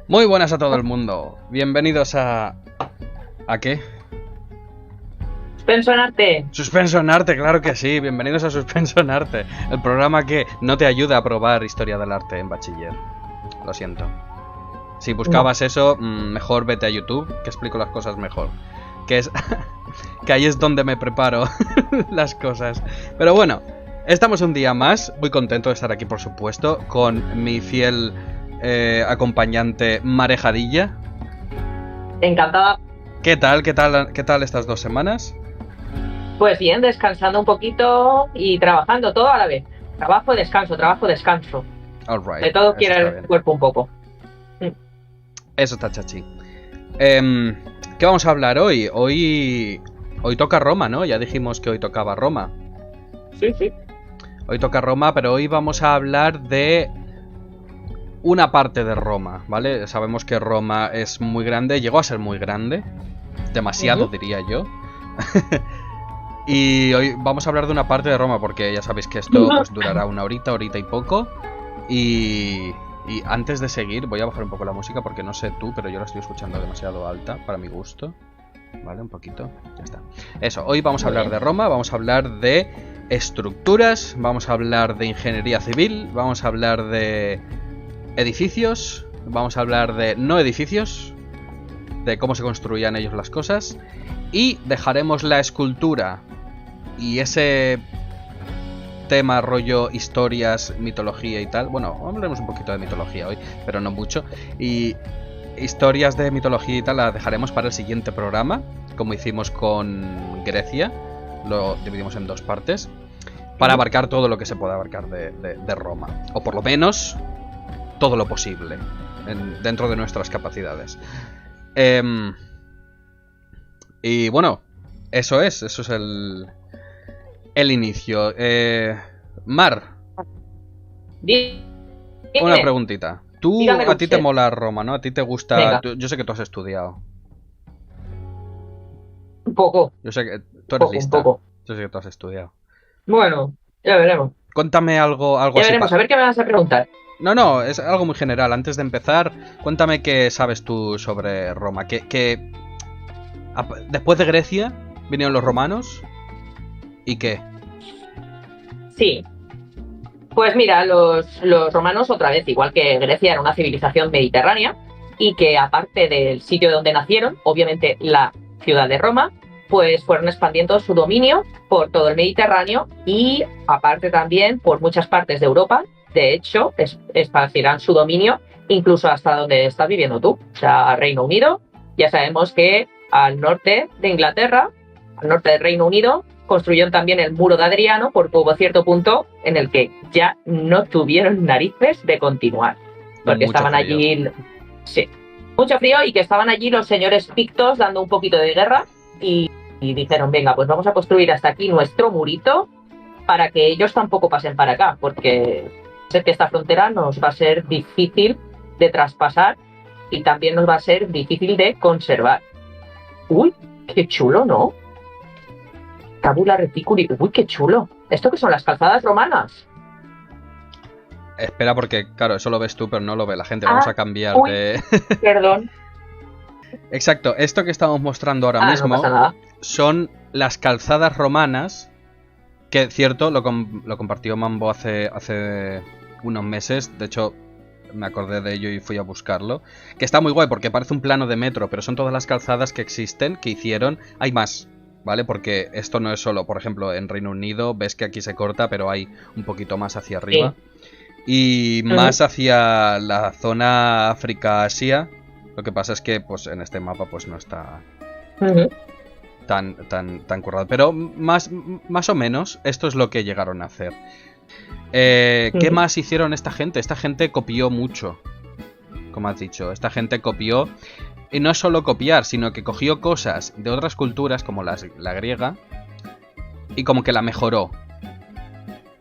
Muy buenas a todo el mundo. Bienvenidos a... ¿A qué? Suspenso en arte. Suspenso en arte, claro que sí. Bienvenidos a Suspenso en arte. El programa que no te ayuda a probar historia del arte en bachiller. Lo siento. Si buscabas eso, mejor vete a YouTube, que explico las cosas mejor. Que es... que ahí es donde me preparo las cosas. Pero bueno, estamos un día más. Muy contento de estar aquí, por supuesto, con mi fiel acompañante Marejadilla. Encantada. ¿Qué tal estas 2 semanas? Pues bien, descansando un poquito y trabajando todo a la vez. Trabajo, descanso. All right, De todo eso quiere está el bien. cuerpo un poco. Eso está chachi. ¿Qué vamos a hablar hoy? Hoy toca Roma, ¿no? Ya dijimos que hoy tocaba Roma. Sí. Hoy toca Roma, pero hoy vamos a hablar de una parte de Roma, ¿vale? Sabemos que Roma es muy grande, llegó a ser muy grande. Demasiado, diría yo. Y hoy vamos a hablar de una parte de Roma, porque ya sabéis que esto pues durará una horita y poco. Y antes de seguir, voy a bajar un poco la música porque no sé tú, pero yo la estoy escuchando demasiado alta para mi gusto. Vale, un poquito, ya está. Eso, hoy vamos a hablar de Roma, vamos a hablar de estructuras, vamos a hablar de ingeniería civil, vamos a hablar de edificios, vamos a hablar de no edificios, de cómo se construían ellos las cosas, y dejaremos la escultura y ese tema rollo historias, mitología y tal. Bueno, hablaremos un poquito de mitología hoy, pero no mucho. Y historias de mitología y tal las dejaremos para el siguiente programa, como hicimos con Grecia. Lo dividimos en 2 partes para abarcar todo lo que se pueda abarcar de Roma, o por lo menos todo lo posible dentro de nuestras capacidades. Y bueno, eso es el inicio. Mar, Dime. una preguntita. Dígame A ti te usted. mola Roma, ¿no? A ti te gusta... Venga. Yo sé que tú has estudiado. Un poco. Yo sé que tú eres lista. Un poco. Yo sé que tú has estudiado. Bueno, ya veremos. Cuéntame algo Ya así. veremos, a ver qué me vas a preguntar. No, es algo muy general. Antes de empezar, cuéntame qué sabes tú sobre Roma. Después de Grecia vinieron los romanos. ¿Y qué? Sí. Pues mira, los romanos otra vez, igual que Grecia, era una civilización mediterránea y que aparte del sitio donde nacieron, obviamente la ciudad de Roma, pues fueron expandiendo su dominio por todo el Mediterráneo y aparte también por muchas partes de Europa. De hecho, esparcirán su dominio incluso hasta donde estás viviendo tú, o sea, Reino Unido. Ya sabemos que al norte de Inglaterra, al norte del Reino Unido, construyeron también el muro de Adriano, porque hubo cierto punto en el que ya no tuvieron narices de continuar. Porque Mucho estaban frío. allí... Sí, mucho frío y que estaban allí los señores pictos dando un poquito de guerra y dijeron, venga, pues vamos a construir hasta aquí nuestro murito para que ellos tampoco pasen para acá, porque sé que esta frontera nos va a ser difícil de traspasar y también nos va a ser difícil de conservar. Uy, qué chulo, ¿no? Tabula reticuli. Uy, qué chulo. ¿Esto qué son las calzadas romanas? Espera, porque claro, eso lo ves tú, pero no lo ve la gente. Vamos a cambiar de... Perdón. Exacto, esto que estamos mostrando ahora mismo No pasa nada. son las calzadas romanas. Que cierto, lo compartió Mambo hace unos meses. De hecho, me acordé de ello y fui a buscarlo. Que está muy guay porque parece un plano de metro, pero son todas las calzadas que existen, que hicieron. Hay más, ¿vale? Porque esto no es solo, por ejemplo, en Reino Unido, ves que aquí se corta, pero hay un poquito más hacia arriba. Sí. Y más hacia la zona África-Asia. Lo que pasa es que pues en este mapa pues no está tan currado. Pero más o menos esto es lo que llegaron a hacer. ¿Qué más hicieron esta gente? Esta gente copió mucho, como has dicho. Esta gente copió. Y no es solo copiar, sino que cogió cosas de otras culturas, como la griega, y como que la mejoró,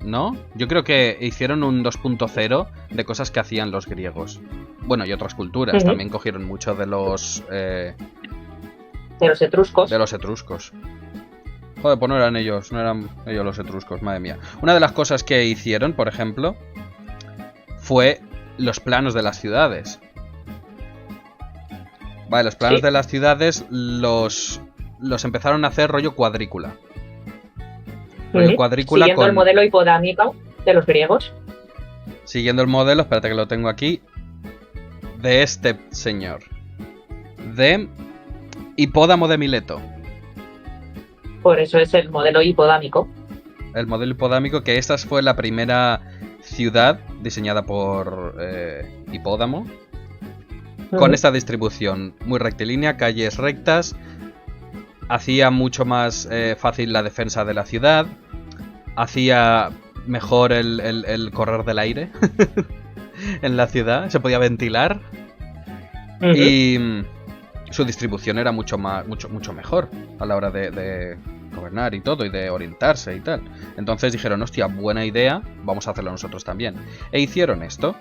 ¿no? Yo creo que hicieron un 2.0 de cosas que hacían los griegos. Bueno, y otras culturas. También cogieron mucho de los... de los etruscos. De los etruscos. Joder, pues no eran ellos los etruscos, madre mía. Una de las cosas que hicieron, por ejemplo, fue los planos de las ciudades. Vale, los planos Sí. de las ciudades los empezaron a hacer rollo cuadrícula. Rollo cuadrícula Siguiendo el modelo hipodámico de los griegos. Siguiendo el modelo, espérate que lo tengo aquí, de este señor. De Hipódamo de Mileto. Por eso es el modelo hipodámico. El modelo hipodámico, que esta fue la primera ciudad diseñada por Hipódamo. Con esta distribución muy rectilínea, calles rectas. Hacía mucho más fácil la defensa de la ciudad. Hacía mejor el correr del aire en la ciudad. Se podía ventilar. Y su distribución era mucho mejor a la hora de gobernar y todo, y de orientarse y tal. Entonces dijeron, hostia, buena idea, vamos a hacerlo nosotros también. E hicieron esto.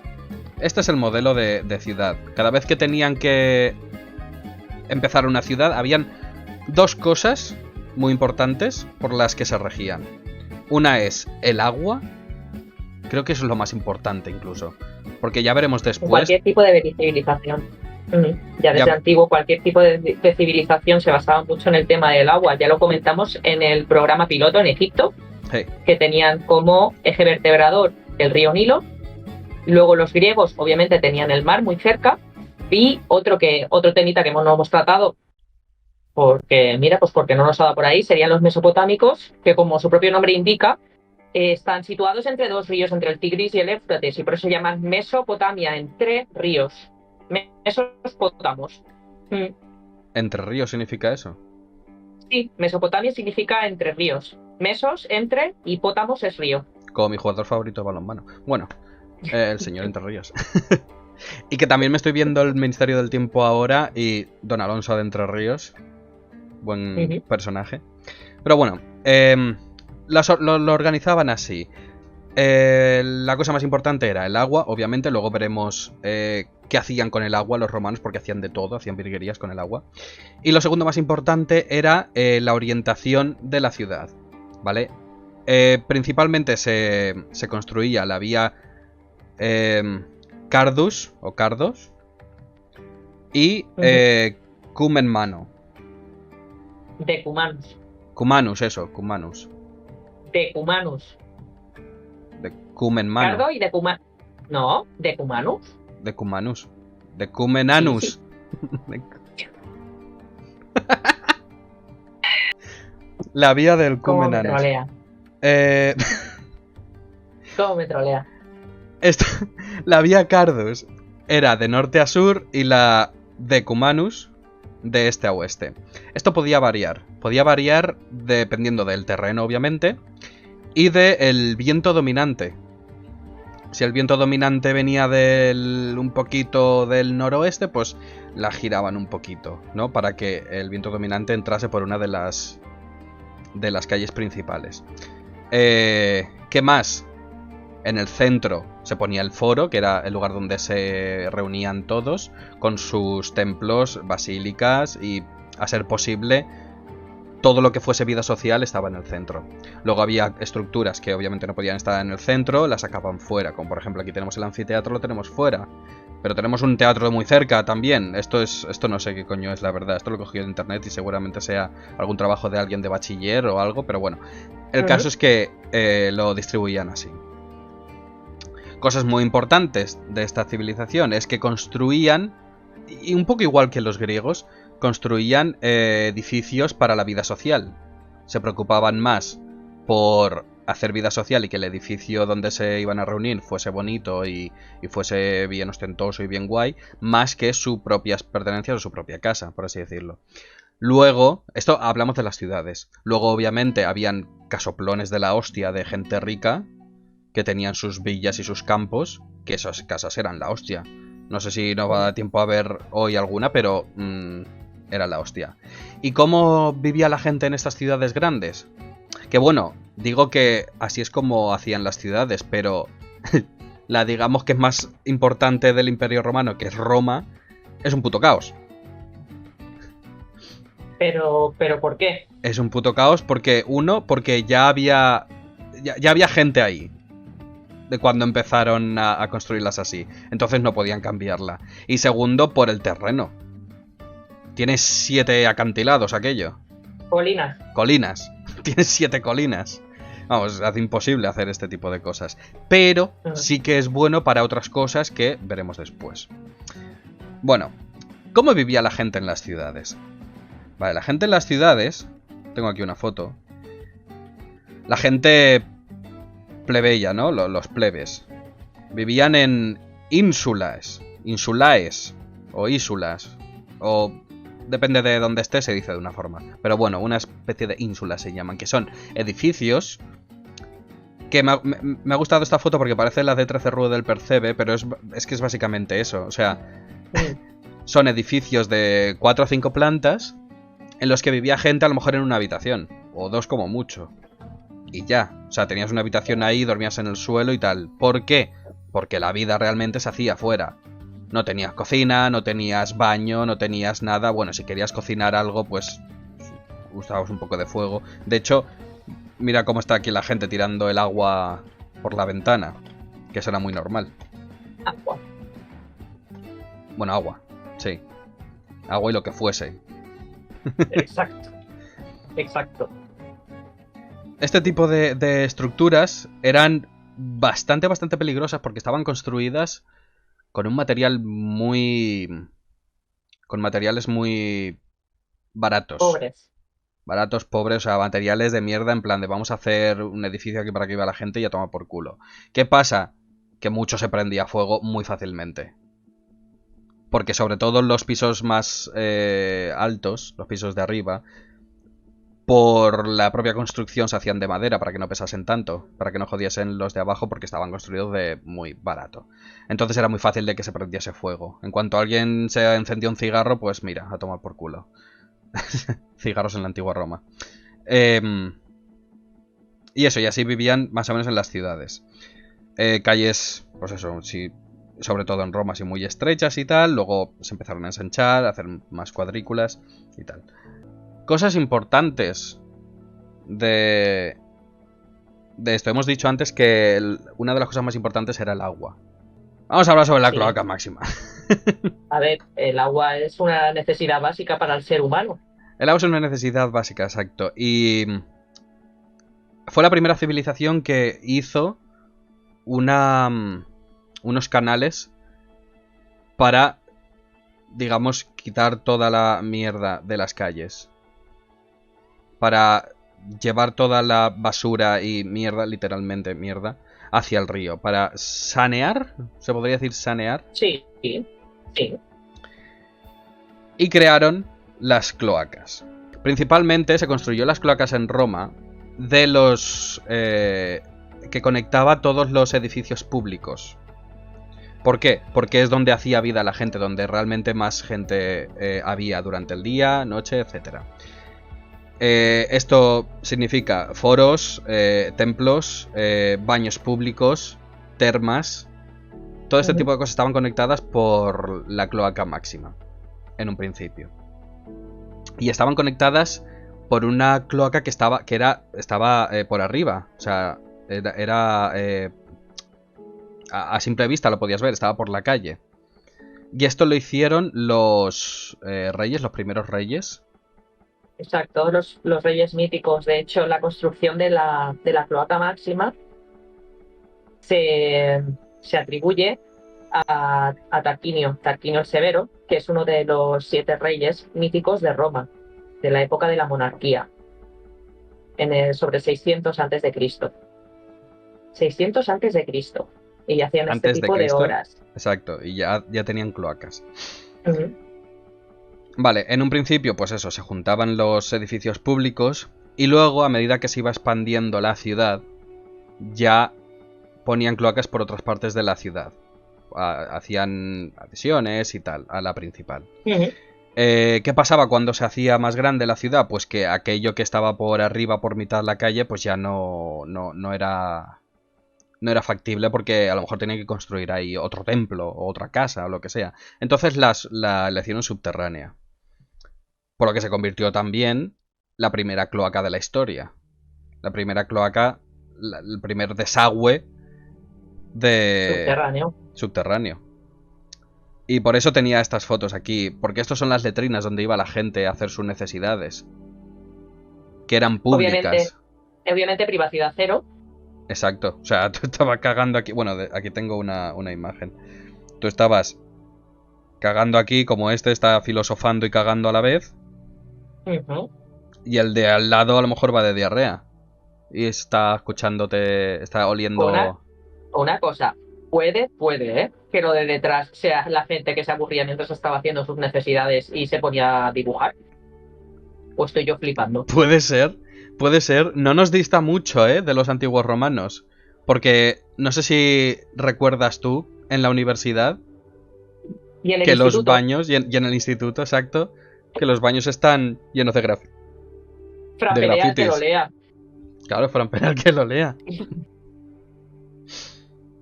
Este es el modelo de ciudad. Cada vez que tenían que empezar una ciudad, habían dos cosas muy importantes por las que se regían. Una es el agua. Creo que eso es lo más importante incluso. Porque ya veremos después. Cualquier tipo de civilización. Ya desde antiguo, cualquier tipo de civilización se basaba mucho en el tema del agua. Ya lo comentamos en el programa piloto en Egipto, que tenían como eje vertebrador el río Nilo. Luego los griegos, obviamente, tenían el mar muy cerca. Y otro temita que no hemos tratado, porque no nos ha dado por ahí, serían los mesopotámicos, que como su propio nombre indica, están situados entre dos ríos, entre el Tigris y el Éufrates, y por eso se llaman Mesopotamia, entre ríos. Mesopotamos. ¿Entre ríos significa eso? Sí, Mesopotamia significa entre ríos. Mesos, entre, y pótamos es río. Como mi jugador favorito de balonmano. Bueno, el señor Entre Ríos. Y que también me estoy viendo el Ministerio del Tiempo ahora y Don Alonso de Entre Ríos. Buen personaje. Pero bueno, lo organizaban así. La cosa más importante era el agua, obviamente. Luego veremos qué hacían con el agua los romanos, porque hacían de todo, hacían virguerías con el agua. Y lo segundo más importante era la orientación de la ciudad, ¿vale? Principalmente se construía la vía Cardus o Cardos y Cumenmano. De Cumanus. Cumanus, eso, Cumanus. De Cumanus. De Cumenmano. Cardo y de Cumanus. No, de Cumanus. De Cumanus. De Cumenanus. Sí. La vía del ¿Cómo me Cumenanus. trolea? ¿Cómo me trolea? La vía Cardus era de norte a sur y la de Cumanus de este a oeste. Esto podía variar dependiendo del terreno, obviamente, y del viento dominante. Si el viento dominante venía un poquito del noroeste, pues la giraban un poquito, ¿no? Para que el viento dominante entrase por una de las calles principales. ¿Qué más? En el centro se ponía el foro, que era el lugar donde se reunían todos, con sus templos, basílicas y, a ser posible, todo lo que fuese vida social estaba en el centro. Luego había estructuras que obviamente no podían estar en el centro, las sacaban fuera, como por ejemplo aquí tenemos el anfiteatro, lo tenemos fuera. Pero tenemos un teatro muy cerca también. Esto no sé qué coño es, la verdad. Esto lo he cogido de internet y seguramente sea algún trabajo de alguien de bachiller o algo, pero bueno. El caso es que lo distribuían así. Cosas muy importantes de esta civilización es que construían, y un poco igual que los griegos, construían edificios para la vida social. Se preocupaban más por hacer vida social y que el edificio donde se iban a reunir fuese bonito y fuese bien ostentoso y bien guay, más que sus propias pertenencias o su propia casa, por así decirlo. Luego, esto hablamos de las ciudades. Luego, obviamente, habían casoplones de la hostia de gente rica que tenían sus villas y sus campos, que esas casas eran la hostia. No sé si nos va a dar tiempo a ver hoy alguna, pero era la hostia. ¿Y cómo vivía la gente en estas ciudades grandes? Que bueno, digo que así es como hacían las ciudades, pero la digamos que es más importante del Imperio Romano, que es Roma, es un puto caos. Pero ¿por qué? Es un puto caos porque, porque ya había gente ahí de cuando empezaron a construirlas así. Entonces no podían cambiarla. Y segundo, por el terreno. Tiene 7 acantilados aquello. Colinas. Colinas. Tiene 7 colinas. Vamos, hace imposible hacer este tipo de cosas. Pero sí que es bueno para otras cosas que veremos después. Bueno, ¿cómo vivía la gente en las ciudades? Vale, la gente en las ciudades... Tengo aquí una foto. La gente plebeya, ¿no? Los plebes. Vivían en ínsulas. Insulaes. O ísulas. O... Depende de dónde esté, se dice de una forma. Pero bueno, una especie de ínsulas se llaman. Que son edificios... Que me ha gustado esta foto porque parece la de 13 Rue del Percebe. Pero es que es básicamente eso. O sea... Son edificios de 4 o 5 plantas... En los que vivía gente a lo mejor en una habitación. O 2 como mucho. Y ya. O sea, tenías una habitación ahí, dormías en el suelo y tal. ¿Por qué? Porque la vida realmente se hacía afuera. No tenías cocina, no tenías baño, no tenías nada. Bueno, si querías cocinar algo, pues usabas un poco de fuego. De hecho, mira cómo está aquí la gente tirando el agua por la ventana. Que eso era muy normal. Agua. Bueno, agua, sí. Agua y lo que fuese. Exacto. Exacto. Este tipo de estructuras eran bastante peligrosas porque estaban construidas con un material muy... Con materiales muy baratos. Pobres. Baratos, pobres, o sea, materiales de mierda en plan de vamos a hacer un edificio aquí para que viva la gente y a tomar por culo. ¿Qué pasa? Que mucho se prendía a fuego muy fácilmente. Porque sobre todo en los pisos más altos, los pisos de arriba, por la propia construcción se hacían de madera para que no pesasen tanto, para que no jodiesen los de abajo porque estaban construidos de muy barato. Entonces era muy fácil de que se prendiese fuego. En cuanto alguien se encendió un cigarro, pues mira, a tomar por culo. Cigarros en la antigua Roma. Y eso, y así vivían más o menos en las ciudades. Calles, pues eso, sí, sobre todo en Roma, así muy estrechas y tal. Luego se empezaron a ensanchar, a hacer más cuadrículas y tal. Cosas importantes de esto. Hemos dicho antes que una de las cosas más importantes era el agua. Vamos a hablar sobre la cloaca máxima. A ver, el agua es una necesidad básica para el ser humano. El agua es una necesidad básica, exacto. Y fue la primera civilización que hizo unos canales para, digamos, quitar toda la mierda de las calles. Para llevar toda la basura y mierda, literalmente mierda, hacia el río. Para sanear, ¿se podría decir sanear? Sí. Y crearon las cloacas. Principalmente se construyó las cloacas en Roma de los... que conectaba todos los edificios públicos. ¿Por qué? Porque es donde hacía vida la gente, donde realmente más gente había durante el día, noche, etc. Esto significa foros, templos, baños públicos, termas. Todo este tipo de cosas estaban conectadas por la cloaca máxima, en un principio. Y estaban conectadas por una cloaca que estaba por arriba. O sea, era a simple vista lo podías ver, estaba por la calle. Y esto lo hicieron los reyes, los primeros reyes. Exacto, los reyes míticos. De hecho, la construcción de la cloaca máxima se atribuye a Tarquinio el Severo, que es uno de los 7 reyes míticos de Roma, de la época de la monarquía, sobre 600 antes de Cristo. 600 antes de Cristo. Y hacían este tipo de obras. Exacto, y ya tenían cloacas. Vale, en un principio, pues eso, se juntaban los edificios públicos y luego, a medida que se iba expandiendo la ciudad, ya ponían cloacas por otras partes de la ciudad. Hacían adhesiones y tal, a la principal. ¿Qué pasaba cuando se hacía más grande la ciudad? Pues que aquello que estaba por arriba, por mitad de la calle, pues ya no era factible porque a lo mejor tenían que construir ahí otro templo o otra casa o lo que sea. Entonces la hicieron subterránea. Por lo que se convirtió también la primera cloaca de la historia. La primera cloaca, el primer desagüe subterráneo. subterráneo. Y por eso tenía estas fotos aquí, porque estas son las letrinas donde iba la gente a hacer sus necesidades, que eran públicas. Obviamente privacidad cero. Exacto, o sea, tú estabas cagando aquí, bueno, aquí tengo una imagen. Tú estabas cagando aquí, como este está filosofando y cagando a la vez, y el de al lado a lo mejor va de diarrea. Y está escuchándote, está oliendo... Una cosa, puede, ¿eh? Que lo de detrás sea la gente que se aburría mientras estaba haciendo sus necesidades y se ponía a dibujar. ¿O estoy yo flipando? Puede ser, puede ser. No nos dista mucho, de los antiguos romanos. Porque no sé si recuerdas tú en la universidad Y en el que instituto, los baños, y en el instituto, exacto, que los baños están llenos de Fran Pelea, el que lo grafitis. lea. Claro, Fran Pena el que lo lea.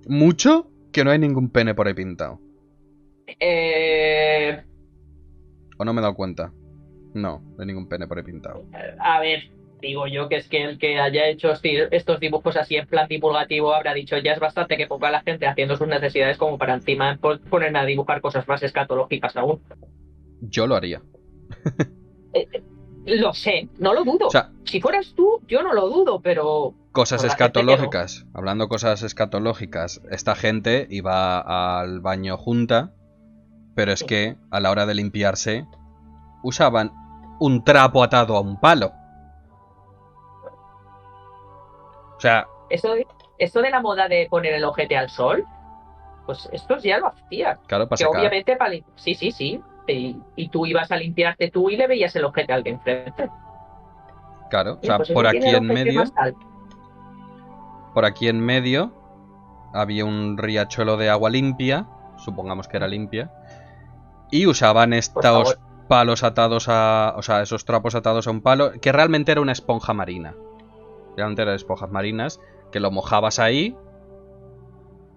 Mucho que no hay ningún pene por ahí pintado. ¿O no me he dado cuenta? No hay ningún pene por ahí pintado. A ver, digo yo que es que el que haya hecho estos dibujos así en plan divulgativo habrá dicho ya es bastante que ponga a la gente haciendo sus necesidades como para encima ponerme a dibujar cosas más escatológicas aún. Yo lo haría. Lo sé, no lo dudo. O sea, si fueras tú, yo no lo dudo, pero... cosas por la gente que no. escatológicas. Hablando cosas escatológicas, esta gente iba al baño junta, pero es que a la hora de limpiarse usaban un trapo atado a un palo. O sea, Esto de la moda de poner el ojete al sol, pues estos ya lo hacían. claro, para Que secar. obviamente sí. Y tú ibas a limpiarte tú y le veías el ojete a alguien frente. Claro, o sea, Pues por ese tiene aquí el en ojete medio, más alto. por aquí en medio había un riachuelo de agua limpia, supongamos que era limpia, y usaban Por estos favor. palos atados a, o sea, esos trapos atados a un palo, que realmente era una esponja marina. Realmente eran esponjas marinas, que lo mojabas ahí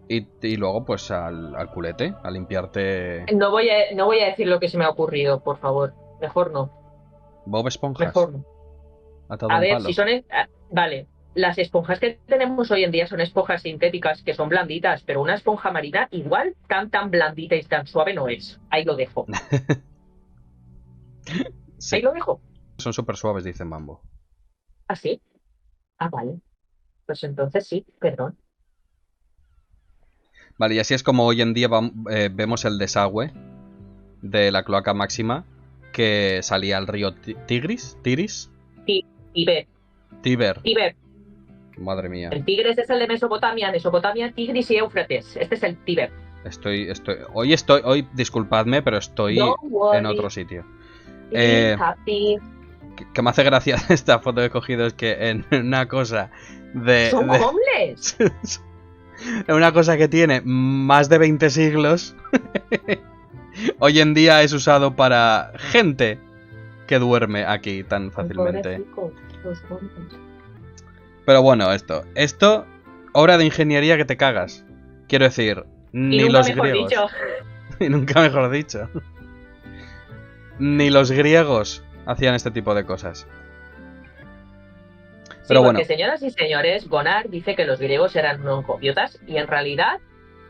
y luego pues al culete, a limpiarte. No voy a decir lo que se me ha ocurrido, por favor. Mejor no. Bob Esponjas, Mejor no. atado a A un ver, palo. si son... Vale, las esponjas que tenemos hoy en día son esponjas sintéticas que son blanditas, pero una esponja marina igual tan blandita y tan suave no es. Ahí lo dejo. Sí, Ahí lo dejo. son súper suaves, dice Mambo. ¿Ah, sí? Ah, vale. Pues entonces sí, perdón. Vale, y así es como hoy en día vemos el desagüe de la cloaca máxima que salía al río Tigris. Tíber. Tíber. Tíber. Madre mía. El Tigris es el de Mesopotamia, Tigris y Éufrates. Este es el Tíber. Hoy, disculpadme, pero estoy en otro sitio. Happy. Que me hace gracia esta foto que he cogido es que en una cosa ¡Son homeless! en una cosa que tiene más de 20 siglos, hoy en día es usado para gente que duerme aquí tan fácilmente. Pero bueno, esto, obra de ingeniería que te cagas. Quiero decir, ni los griegos. Y nunca mejor dicho. Ni los griegos hacían este tipo de cosas. Pero bueno. Porque, señoras y señores, Gonard dice que los griegos eran unos copiotas y en realidad,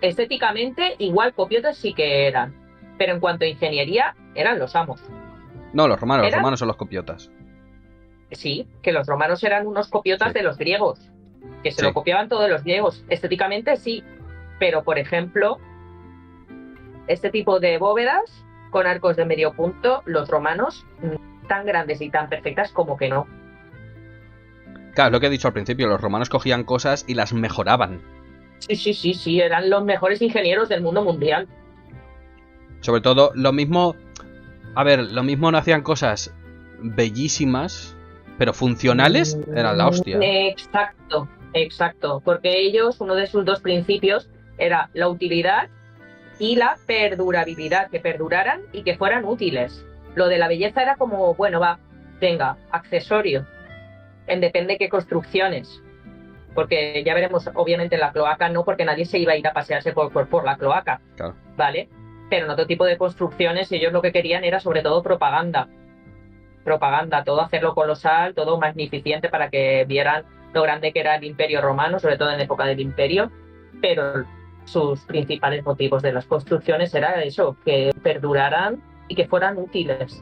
estéticamente, igual copiotas sí que eran. Pero en cuanto a ingeniería, eran los amos. No, los romanos son los copiotas. Sí, que los romanos eran unos copiotas de los griegos. Que se lo copiaban todos los griegos. Estéticamente sí. Pero, por ejemplo, este tipo de bóvedas con arcos de medio punto, los romanos, tan grandes y tan perfectas como que no. Claro, es lo que he dicho al principio, los romanos cogían cosas y las mejoraban. Sí, eran los mejores ingenieros del mundo mundial. Sobre todo, lo mismo no hacían cosas bellísimas, pero funcionales eran la hostia. Exacto, porque ellos, uno de sus dos principios era la utilidad y la perdurabilidad, que perduraran y que fueran útiles. Lo de la belleza era como, bueno, venga, accesorio. Depende de qué construcciones, porque ya veremos, obviamente la cloaca no, porque nadie se iba a ir a pasearse por la cloaca, claro. ¿Vale? Pero en otro tipo de construcciones ellos lo que querían era sobre todo propaganda, todo hacerlo colosal, todo magnificente para que vieran lo grande que era el Imperio Romano, sobre todo en época del Imperio, pero sus principales motivos de las construcciones era eso, que perduraran y que fueran útiles.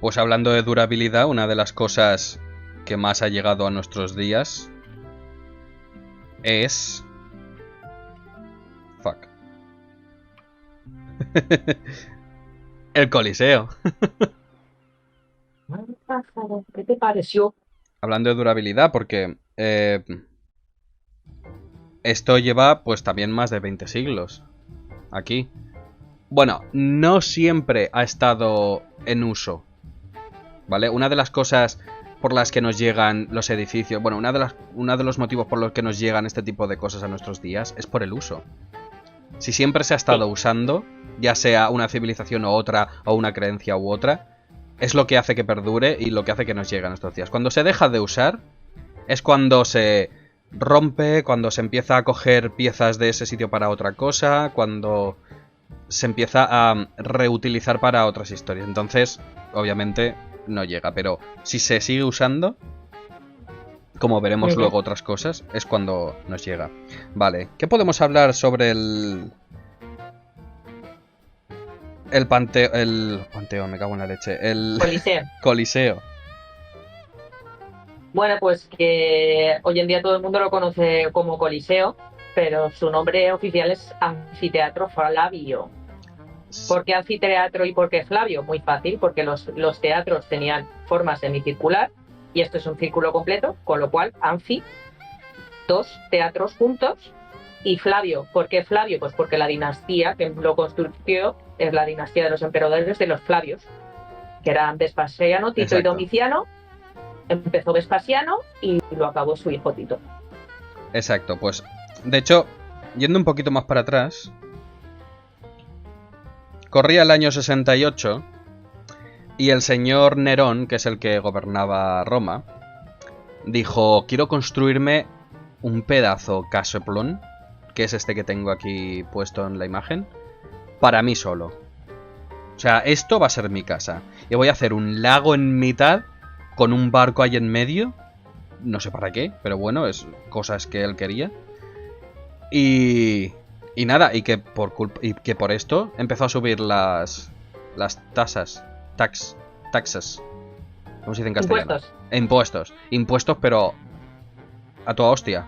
Pues hablando de durabilidad, una de las cosas que más ha llegado a nuestros días es... Fuck. El Coliseo. ¿Qué te pareció? Hablando de durabilidad, porque esto lleva pues también más de 20 siglos aquí. Bueno, no siempre ha estado en uso, ¿vale? Una de las cosas por las que nos llegan los edificios, bueno, uno de los motivos por los que nos llegan este tipo de cosas a nuestros días es por el uso. Si siempre se ha estado usando, ya sea una civilización u otra, o una creencia u otra, es lo que hace que perdure y lo que hace que nos llegue a nuestros días. Cuando se deja de usar, es cuando se rompe, cuando se empieza a coger piezas de ese sitio para otra cosa, cuando se empieza a reutilizar para otras historias. Entonces, obviamente, no llega. Pero si se sigue usando, como veremos luego otras cosas, es cuando nos llega. Vale, ¿qué podemos hablar sobre el panteón, me cago en la leche. El Coliseo. Coliseo. Bueno, pues que hoy en día todo el mundo lo conoce como Coliseo, pero su nombre oficial es Anfiteatro Flavio. ¿Por qué anfiteatro y por qué Flavio? Muy fácil, porque los teatros tenían forma semicircular y esto es un círculo completo, con lo cual anfi, dos teatros juntos, y Flavio. ¿Por qué Flavio? Pues porque la dinastía que lo construyó es la dinastía de los emperadores de los Flavios, que eran Vespasiano, Tito Exacto. y Domiciano. Empezó Vespasiano y lo acabó su hijo Tito. Exacto, pues de hecho, yendo un poquito más para atrás, corría el año 68 y el señor Nerón, que es el que gobernaba Roma, dijo, quiero construirme un pedazo casoplón, que es este que tengo aquí puesto en la imagen, para mí solo. O sea, esto va a ser mi casa. Y voy a hacer un lago en mitad, con un barco ahí en medio. No sé para qué, pero bueno, es cosas que él quería. Y nada, y que por esto empezó a subir las tasas, taxes. ¿Cómo se dice en castellano? Impuestos, pero a toda hostia.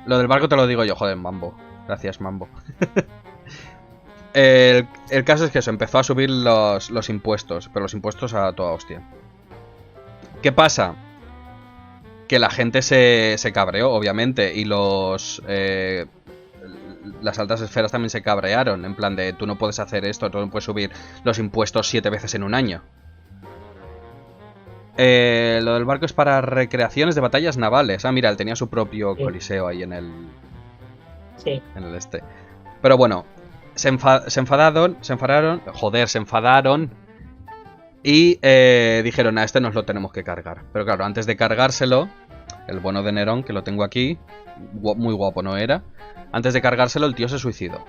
Lo del barco te lo digo yo, joder, Mambo. Gracias, Mambo. El caso es que eso, empezó a subir los impuestos, pero los impuestos a toda hostia. ¿Qué pasa? Que la gente se cabreó, obviamente, y las altas esferas también se cabrearon, en plan de, tú no puedes hacer esto, tú no puedes subir los impuestos 7 veces en un año. Lo del barco es para recreaciones de batallas navales. Ah, mira, él tenía su propio coliseo ahí en el... Sí. En el este. Pero bueno, se enfadaron, y dijeron, a este nos lo tenemos que cargar. Pero claro, antes de cargárselo, el bueno de Nerón, que lo tengo aquí, muy guapo no era, antes de cargárselo el tío se suicidó.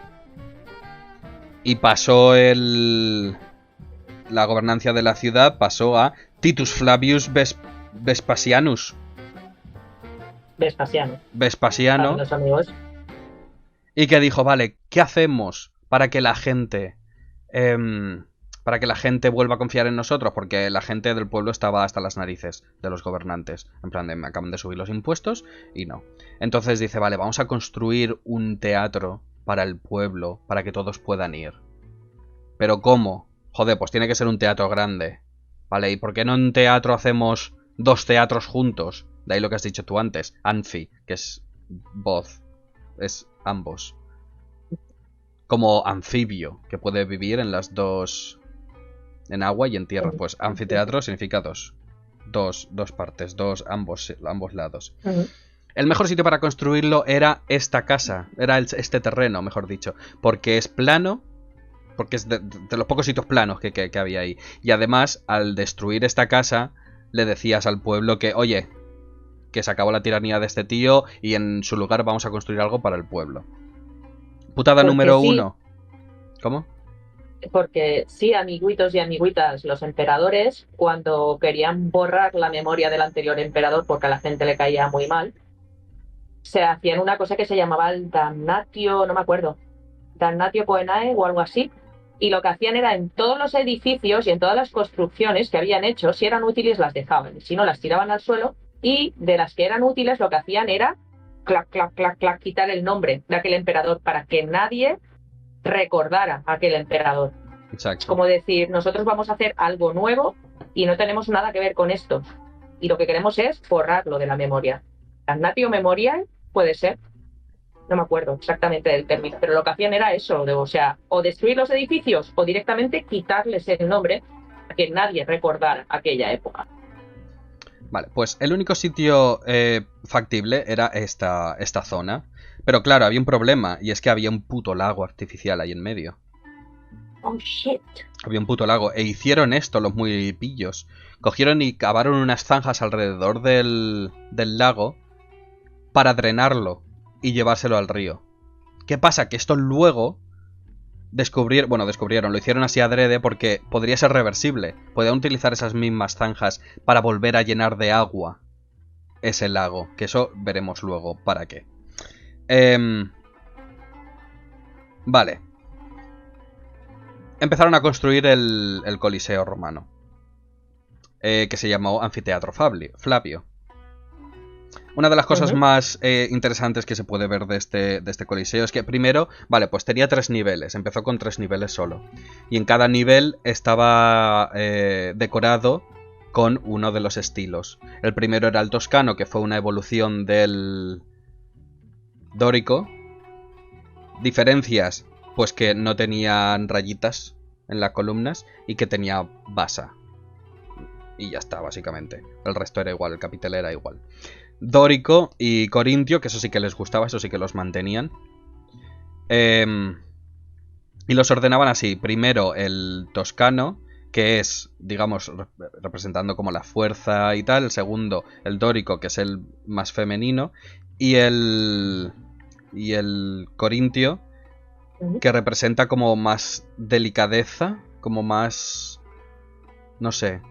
Y pasó la gobernancia de la ciudad, pasó a Titus Flavius Vespasianus. Vespasiano. Los amigos. Y que dijo, vale, ¿qué hacemos para que la gente vuelva a confiar en nosotros? Porque la gente del pueblo estaba hasta las narices de los gobernantes. En plan de, me acaban de subir los impuestos y no. Entonces dice, vale, vamos a construir un teatro para el pueblo, para que todos puedan ir. ¿Pero cómo? Joder, pues tiene que ser un teatro grande. Vale, ¿y por qué no en teatro hacemos 2 teatros juntos? De ahí lo que has dicho tú antes, Anfi, que es voz, es ambos. Como anfibio, que puede vivir en las dos, en agua y en tierra. Pues anfiteatro significa dos partes, ambos lados. El mejor sitio para construirlo era esta casa, era este terreno, mejor dicho, porque es plano, porque es de los pocos sitios planos que había ahí. Y además, al destruir esta casa, le decías al pueblo que, oye, que se acabó la tiranía de este tío y en su lugar vamos a construir algo para el pueblo. Putada número 1. ¿Cómo? Porque sí, amiguitos y amiguitas, los emperadores, cuando querían borrar la memoria del anterior emperador porque a la gente le caía muy mal, se hacían una cosa que se llamaba el damnatio, no me acuerdo, damnatio poenae o algo así, y lo que hacían era en todos los edificios y en todas las construcciones que habían hecho, si eran útiles las dejaban, si no las tiraban al suelo, y de las que eran útiles lo que hacían era clac, clac, clac, clac, quitar el nombre de aquel emperador para que nadie recordara a aquel emperador. Exacto. Es como decir, nosotros vamos a hacer algo nuevo y no tenemos nada que ver con esto. Y lo que queremos es borrarlo de la memoria. Damnatio memoriae puede ser, no me acuerdo exactamente del término, pero lo que hacían era eso, o sea, o destruir los edificios o directamente quitarles el nombre para que nadie recordara aquella época. Vale, pues el único sitio factible era esta zona. Pero claro, había un problema, y es que había un puto lago artificial ahí en medio. Oh, shit. Había un puto lago, e hicieron esto los muy pillos. Cogieron y cavaron unas zanjas alrededor del lago para drenarlo y llevárselo al río. ¿Qué pasa? Que esto luego descubrieron, lo hicieron así adrede porque podría ser reversible. Podían utilizar esas mismas zanjas para volver a llenar de agua ese lago, que eso veremos luego para qué. Vale. Empezaron a construir el Coliseo romano, que se llamó Anfiteatro Flavio. Una de las cosas más interesantes que se puede ver de este coliseo es que primero, vale, pues tenía 3 niveles, empezó con 3 niveles solo. Y en cada nivel estaba decorado con uno de los estilos. El primero era el toscano, que fue una evolución del dórico. Diferencias, pues que no tenían rayitas en las columnas y que tenía basa. Y ya está, básicamente. El resto era igual, el capitel era igual. Dórico y corintio, que eso sí que les gustaba, eso sí que los mantenían. Y los ordenaban así. Primero el toscano, que es, digamos, representando como la fuerza y tal. El segundo, el dórico, que es el más femenino. Y el corintio, que representa como más delicadeza, como más... no sé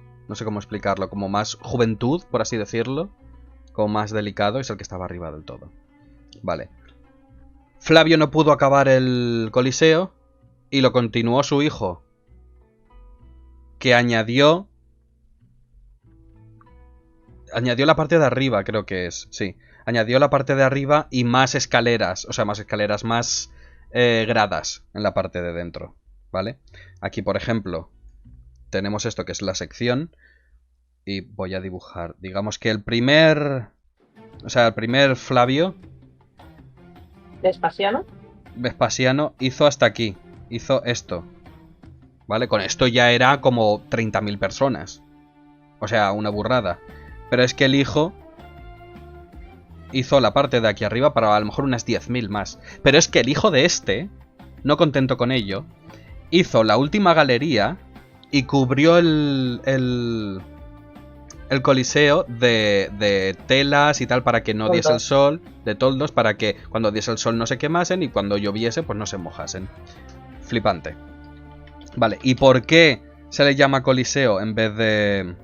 cómo explicarlo, como más juventud, por así decirlo. Como más delicado, es el que estaba arriba del todo. Vale. Flavio no pudo acabar el Coliseo y lo continuó su hijo, que añadió la parte de arriba, creo que es, sí. Añadió la parte de arriba y más escaleras, más gradas en la parte de dentro, ¿vale? Aquí, por ejemplo, tenemos esto que es la sección. Y voy a dibujar. Digamos que el primer Flavio... Vespasiano hizo hasta aquí. Hizo esto. ¿Vale? Con esto ya era como 30.000 personas. O sea, una burrada. Pero es que el hijo hizo la parte de aquí arriba para a lo mejor unas 10.000 más. Pero es que el hijo de este, no contento con ello, hizo la última galería y cubrió el coliseo de telas y tal para que no diese el sol, de toldos, para que cuando diese el sol no se quemasen y cuando lloviese pues no se mojasen. Flipante. Vale, ¿y por qué se le llama coliseo en vez de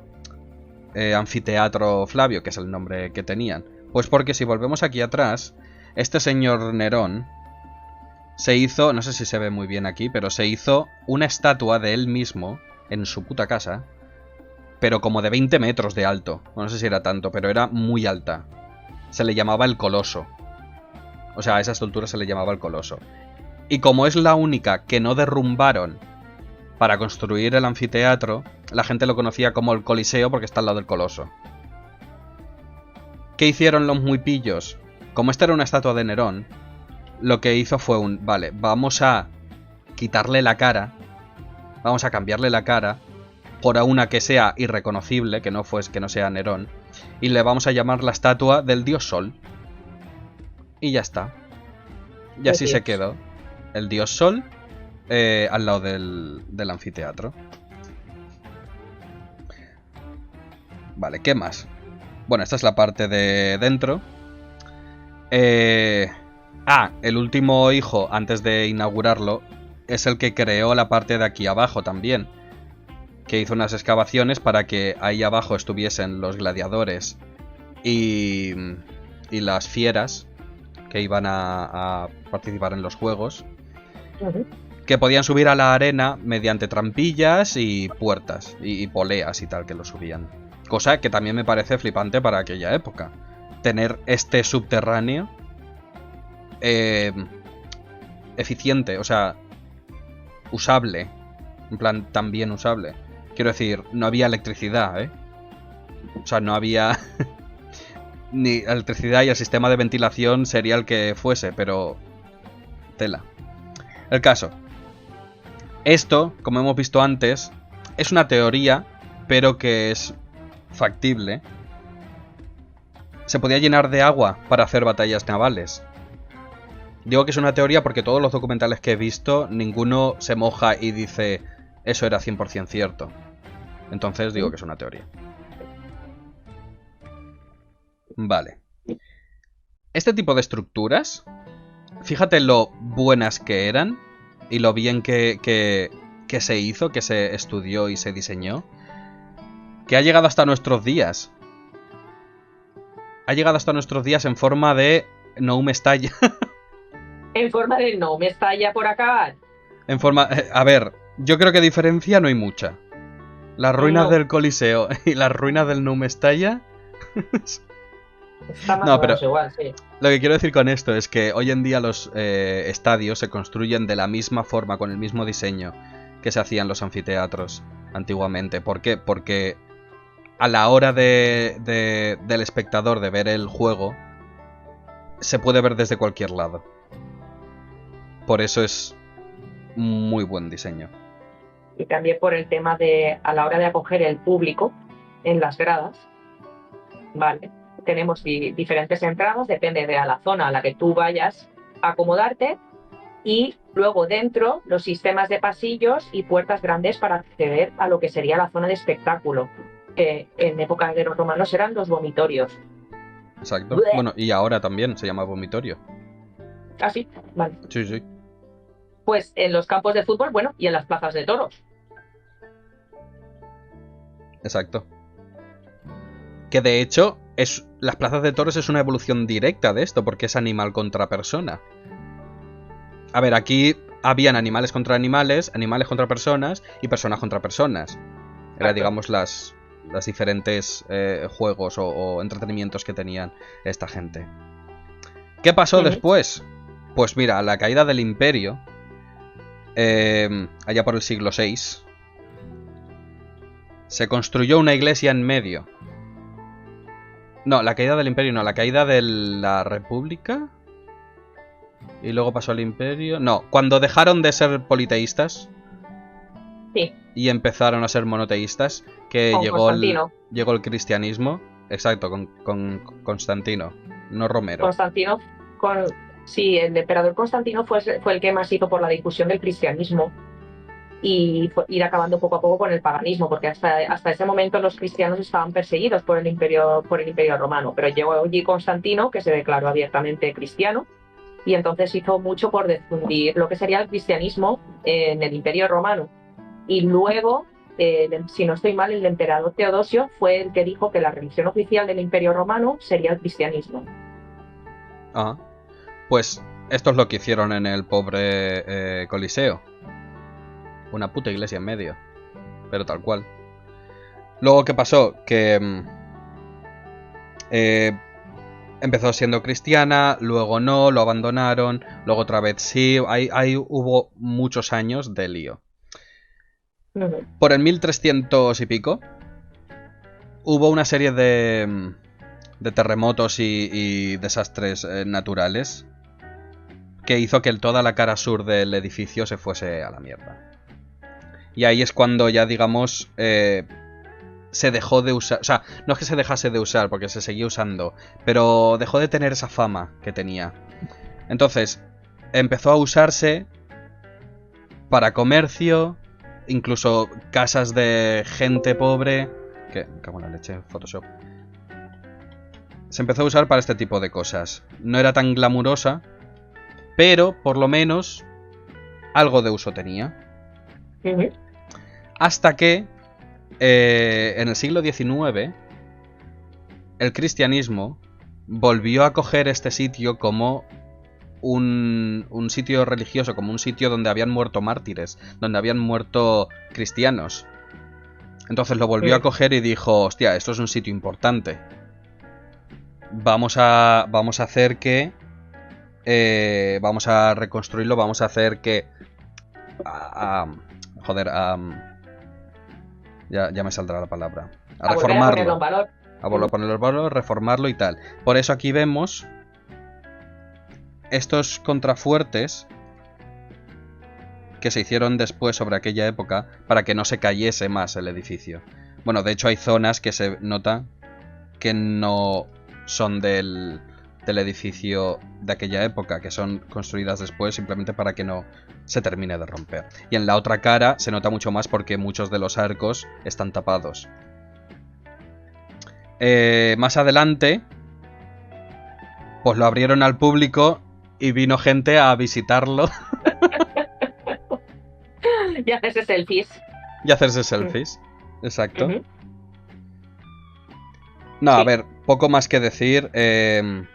anfiteatro Flavio, que es el nombre que tenían? Pues porque si volvemos aquí atrás, este señor Nerón se hizo, no sé si se ve muy bien aquí, pero se hizo una estatua de él mismo en su puta casa, pero como de 20 metros de alto. No sé si era tanto, pero era muy alta. Se le llamaba el Coloso. O sea, a esa escultura se le llamaba el Coloso. Y como es la única que no derrumbaron para construir el anfiteatro, la gente lo conocía como el Coliseo porque está al lado del Coloso. ¿Qué hicieron los muy pillos? Como esta era una estatua de Nerón, lo que hizo fue vale, vamos a quitarle la cara, vamos a cambiarle la cara por una que sea irreconocible, que no sea Nerón, y le vamos a llamar la estatua del dios Sol. Y ya está. Y así se quedó el dios Sol al lado del anfiteatro. Vale, ¿qué más? Bueno, esta es la parte de dentro. El último hijo, antes de inaugurarlo, es el que creó la parte de aquí abajo también. Que hizo unas excavaciones para que ahí abajo estuviesen los gladiadores y las fieras que iban a participar en los juegos, Ujú. que podían subir a la arena mediante trampillas y puertas y poleas y tal que lo subían. Cosa que también me parece flipante para aquella época. Tener este subterráneo eficiente, o sea, usable. En plan, también usable. Quiero decir, no había electricidad, ¿eh? O sea, no había ni electricidad y el sistema de ventilación sería el que fuese, pero tela. El caso. Esto, como hemos visto antes, es una teoría, pero que es factible. Se podía llenar de agua para hacer batallas navales. Digo que es una teoría porque todos los documentales que he visto, ninguno se moja y dice eso era 100% cierto. Entonces digo que es una teoría. Vale. Este tipo de estructuras, fíjate lo buenas que eran y lo bien que se hizo, que se estudió y se diseñó, que ha llegado hasta nuestros días. Ha llegado hasta nuestros días en forma de no me estalla. En forma de no me estalla por acabar. En forma... A ver, yo creo que diferencia no hay mucha. Las ruinas No. del Coliseo y las ruinas del no me estalla... Está más No, o menos pero- igual, sí. Lo que quiero decir con esto es que hoy en día los estadios se construyen de la misma forma, con el mismo diseño que se hacían los anfiteatros antiguamente. ¿Por qué? Porque a la hora del espectador de ver el juego, se puede ver desde cualquier lado. Por eso es muy buen diseño. Y también por el tema de a la hora de acoger el público en las gradas, ¿vale? Tenemos diferentes entradas, depende de la zona a la que tú vayas a acomodarte, y luego dentro los sistemas de pasillos y puertas grandes para acceder a lo que sería la zona de espectáculo, que en época de los romanos eran los vomitorios. Exacto. Bleh. Bueno, y ahora también se llama vomitorio. Así, vale. Sí, sí. Pues en los campos de fútbol, bueno, y en las plazas de toros. Exacto. Que de hecho, las plazas de toros es una evolución directa de esto, porque es animal contra persona. A ver, aquí habían animales contra animales contra personas y personas contra personas. Era, Exacto. digamos, las diferentes juegos o entretenimientos que tenían esta gente. ¿Qué pasó Ujú. después? Pues mira, a la caída del imperio, allá por el siglo VI, se construyó una iglesia en medio. No, la caída del imperio no, la caída de la república. Y luego pasó al imperio. No, cuando dejaron de ser politeístas Sí, y empezaron a ser monoteístas, que con llegó Constantino. llegó el cristianismo. Exacto, con Constantino, no Romero. Constantino, sí, el emperador Constantino fue el que más hizo por la difusión del cristianismo y ir acabando poco a poco con el paganismo, porque hasta ese momento los cristianos estaban perseguidos por el imperio romano, pero llegó allí Constantino, que se declaró abiertamente cristiano, y entonces hizo mucho por difundir lo que sería el cristianismo en el imperio romano. Y luego, si no estoy mal, el emperador Teodosio fue el que dijo que la religión oficial del imperio romano sería el cristianismo. Ah, pues esto es lo que hicieron en el pobre Coliseo. Una puta iglesia en medio. Pero tal cual. Luego, ¿qué pasó? Que empezó siendo cristiana, luego no, lo abandonaron, luego otra vez sí. Ahí hubo muchos años de lío. Ujú. Por el 1300 y pico, hubo una serie de terremotos y desastres naturales que hizo que toda la cara sur del edificio se fuese a la mierda. Y ahí es cuando ya, digamos, se dejó de usar. O sea, no es que se dejase de usar, porque se seguía usando, pero dejó de tener esa fama que tenía. Entonces, empezó a usarse para comercio, incluso casas de gente pobre. Que, me cago en la leche, Photoshop. Se empezó a usar para este tipo de cosas. No era tan glamurosa, pero por lo menos algo de uso tenía. Ujú. Hasta que en el siglo XIX el cristianismo volvió a coger este sitio como un sitio religioso, como un sitio donde habían muerto mártires, donde habían muerto cristianos. Entonces lo volvió a coger y dijo, hostia, esto es un sitio importante. Vamos a hacer que... vamos a reconstruirlo, vamos a hacer que... ya me saldrá la palabra. A reformarlo. A volver a ponerlo en valor, reformarlo y tal. Por eso aquí vemos estos contrafuertes que se hicieron después sobre aquella época para que no se cayese más el edificio. Bueno, de hecho hay zonas que se nota que no son del edificio de aquella época, que son construidas después simplemente para que no se termine de romper. Y en la otra cara se nota mucho más porque muchos de los arcos están tapados. Más adelante, pues lo abrieron al público y vino gente a visitarlo. Y hacerse selfies. Exacto. No, sí. A ver, poco más que decir. En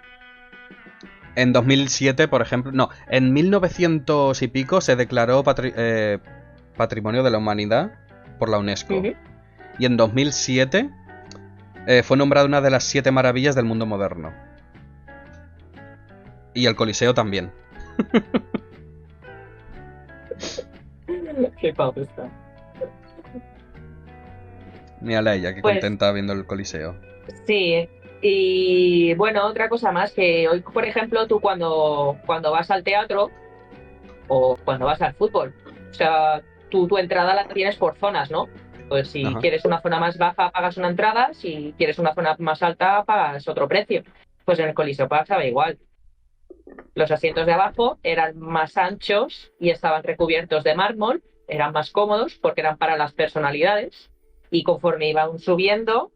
2007, por ejemplo... No, en 1900 y pico se declaró Patrimonio de la Humanidad por la UNESCO. Y en 2007 fue nombrada una de las 7 maravillas del mundo moderno. Y el Coliseo también. Qué pavo está. Mírala ella, que contenta viendo el Coliseo. Sí, y bueno, otra cosa más, que hoy, por ejemplo, tú cuando vas al teatro o cuando vas al fútbol, o sea, tu entrada la tienes por zonas, ¿no? Pues si quieres una zona más baja, pagas una entrada, si quieres una zona más alta, pagas otro precio. Pues en el Coliseo pasaba igual. Los asientos de abajo eran más anchos y estaban recubiertos de mármol, eran más cómodos porque eran para las personalidades, y conforme iban subiendo,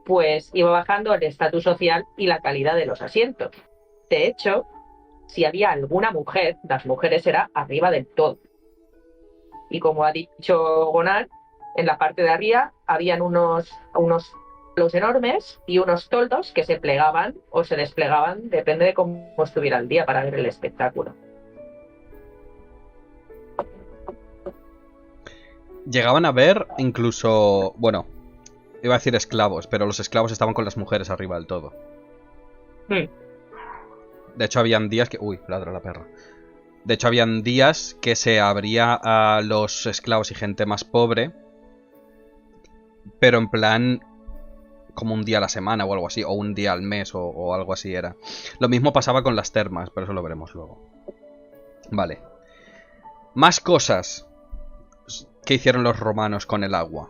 pues iba bajando el estatus social y la calidad de los asientos. De hecho, si había alguna mujer, las mujeres era arriba del todo. Y como ha dicho Gonal, en la parte de arriba habían unos palos enormes y unos toldos que se plegaban o se desplegaban, depende de cómo estuviera el día, para ver el espectáculo. Llegaban a ver incluso, bueno, iba a decir esclavos, pero los esclavos estaban con las mujeres arriba del todo. De hecho, habían días que... Uy, ladra la perra. De hecho, habían días que se abría a los esclavos y gente más pobre, pero en plan como un día a la semana o algo así, o un día al mes o algo así era. Lo mismo pasaba con las termas, pero eso lo veremos luego. Vale. Más cosas que hicieron los romanos con el agua.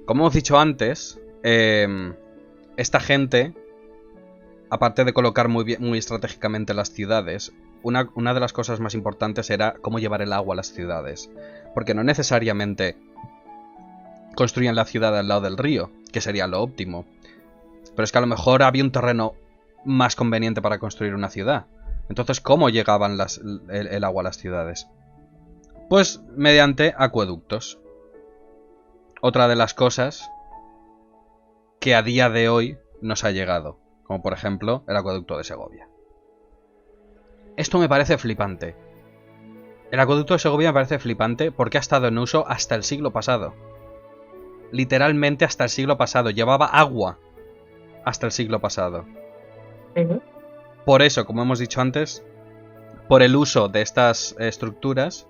Como hemos dicho antes, esta gente, aparte de colocar muy estratégicamente las ciudades, una de las cosas más importantes era cómo llevar el agua a las ciudades. Porque no necesariamente construían la ciudad al lado del río, que sería lo óptimo. Pero es que a lo mejor había un terreno más conveniente para construir una ciudad. Entonces, ¿cómo llegaban el agua a las ciudades? Pues mediante acueductos. Otra de las cosas que a día de hoy nos ha llegado, como por ejemplo el acueducto de Segovia. Esto me parece flipante. El acueducto de Segovia me parece flipante porque ha estado en uso hasta el siglo pasado. Literalmente hasta el siglo pasado. Llevaba agua hasta el siglo pasado. Por eso, como hemos dicho antes, por el uso de estas estructuras,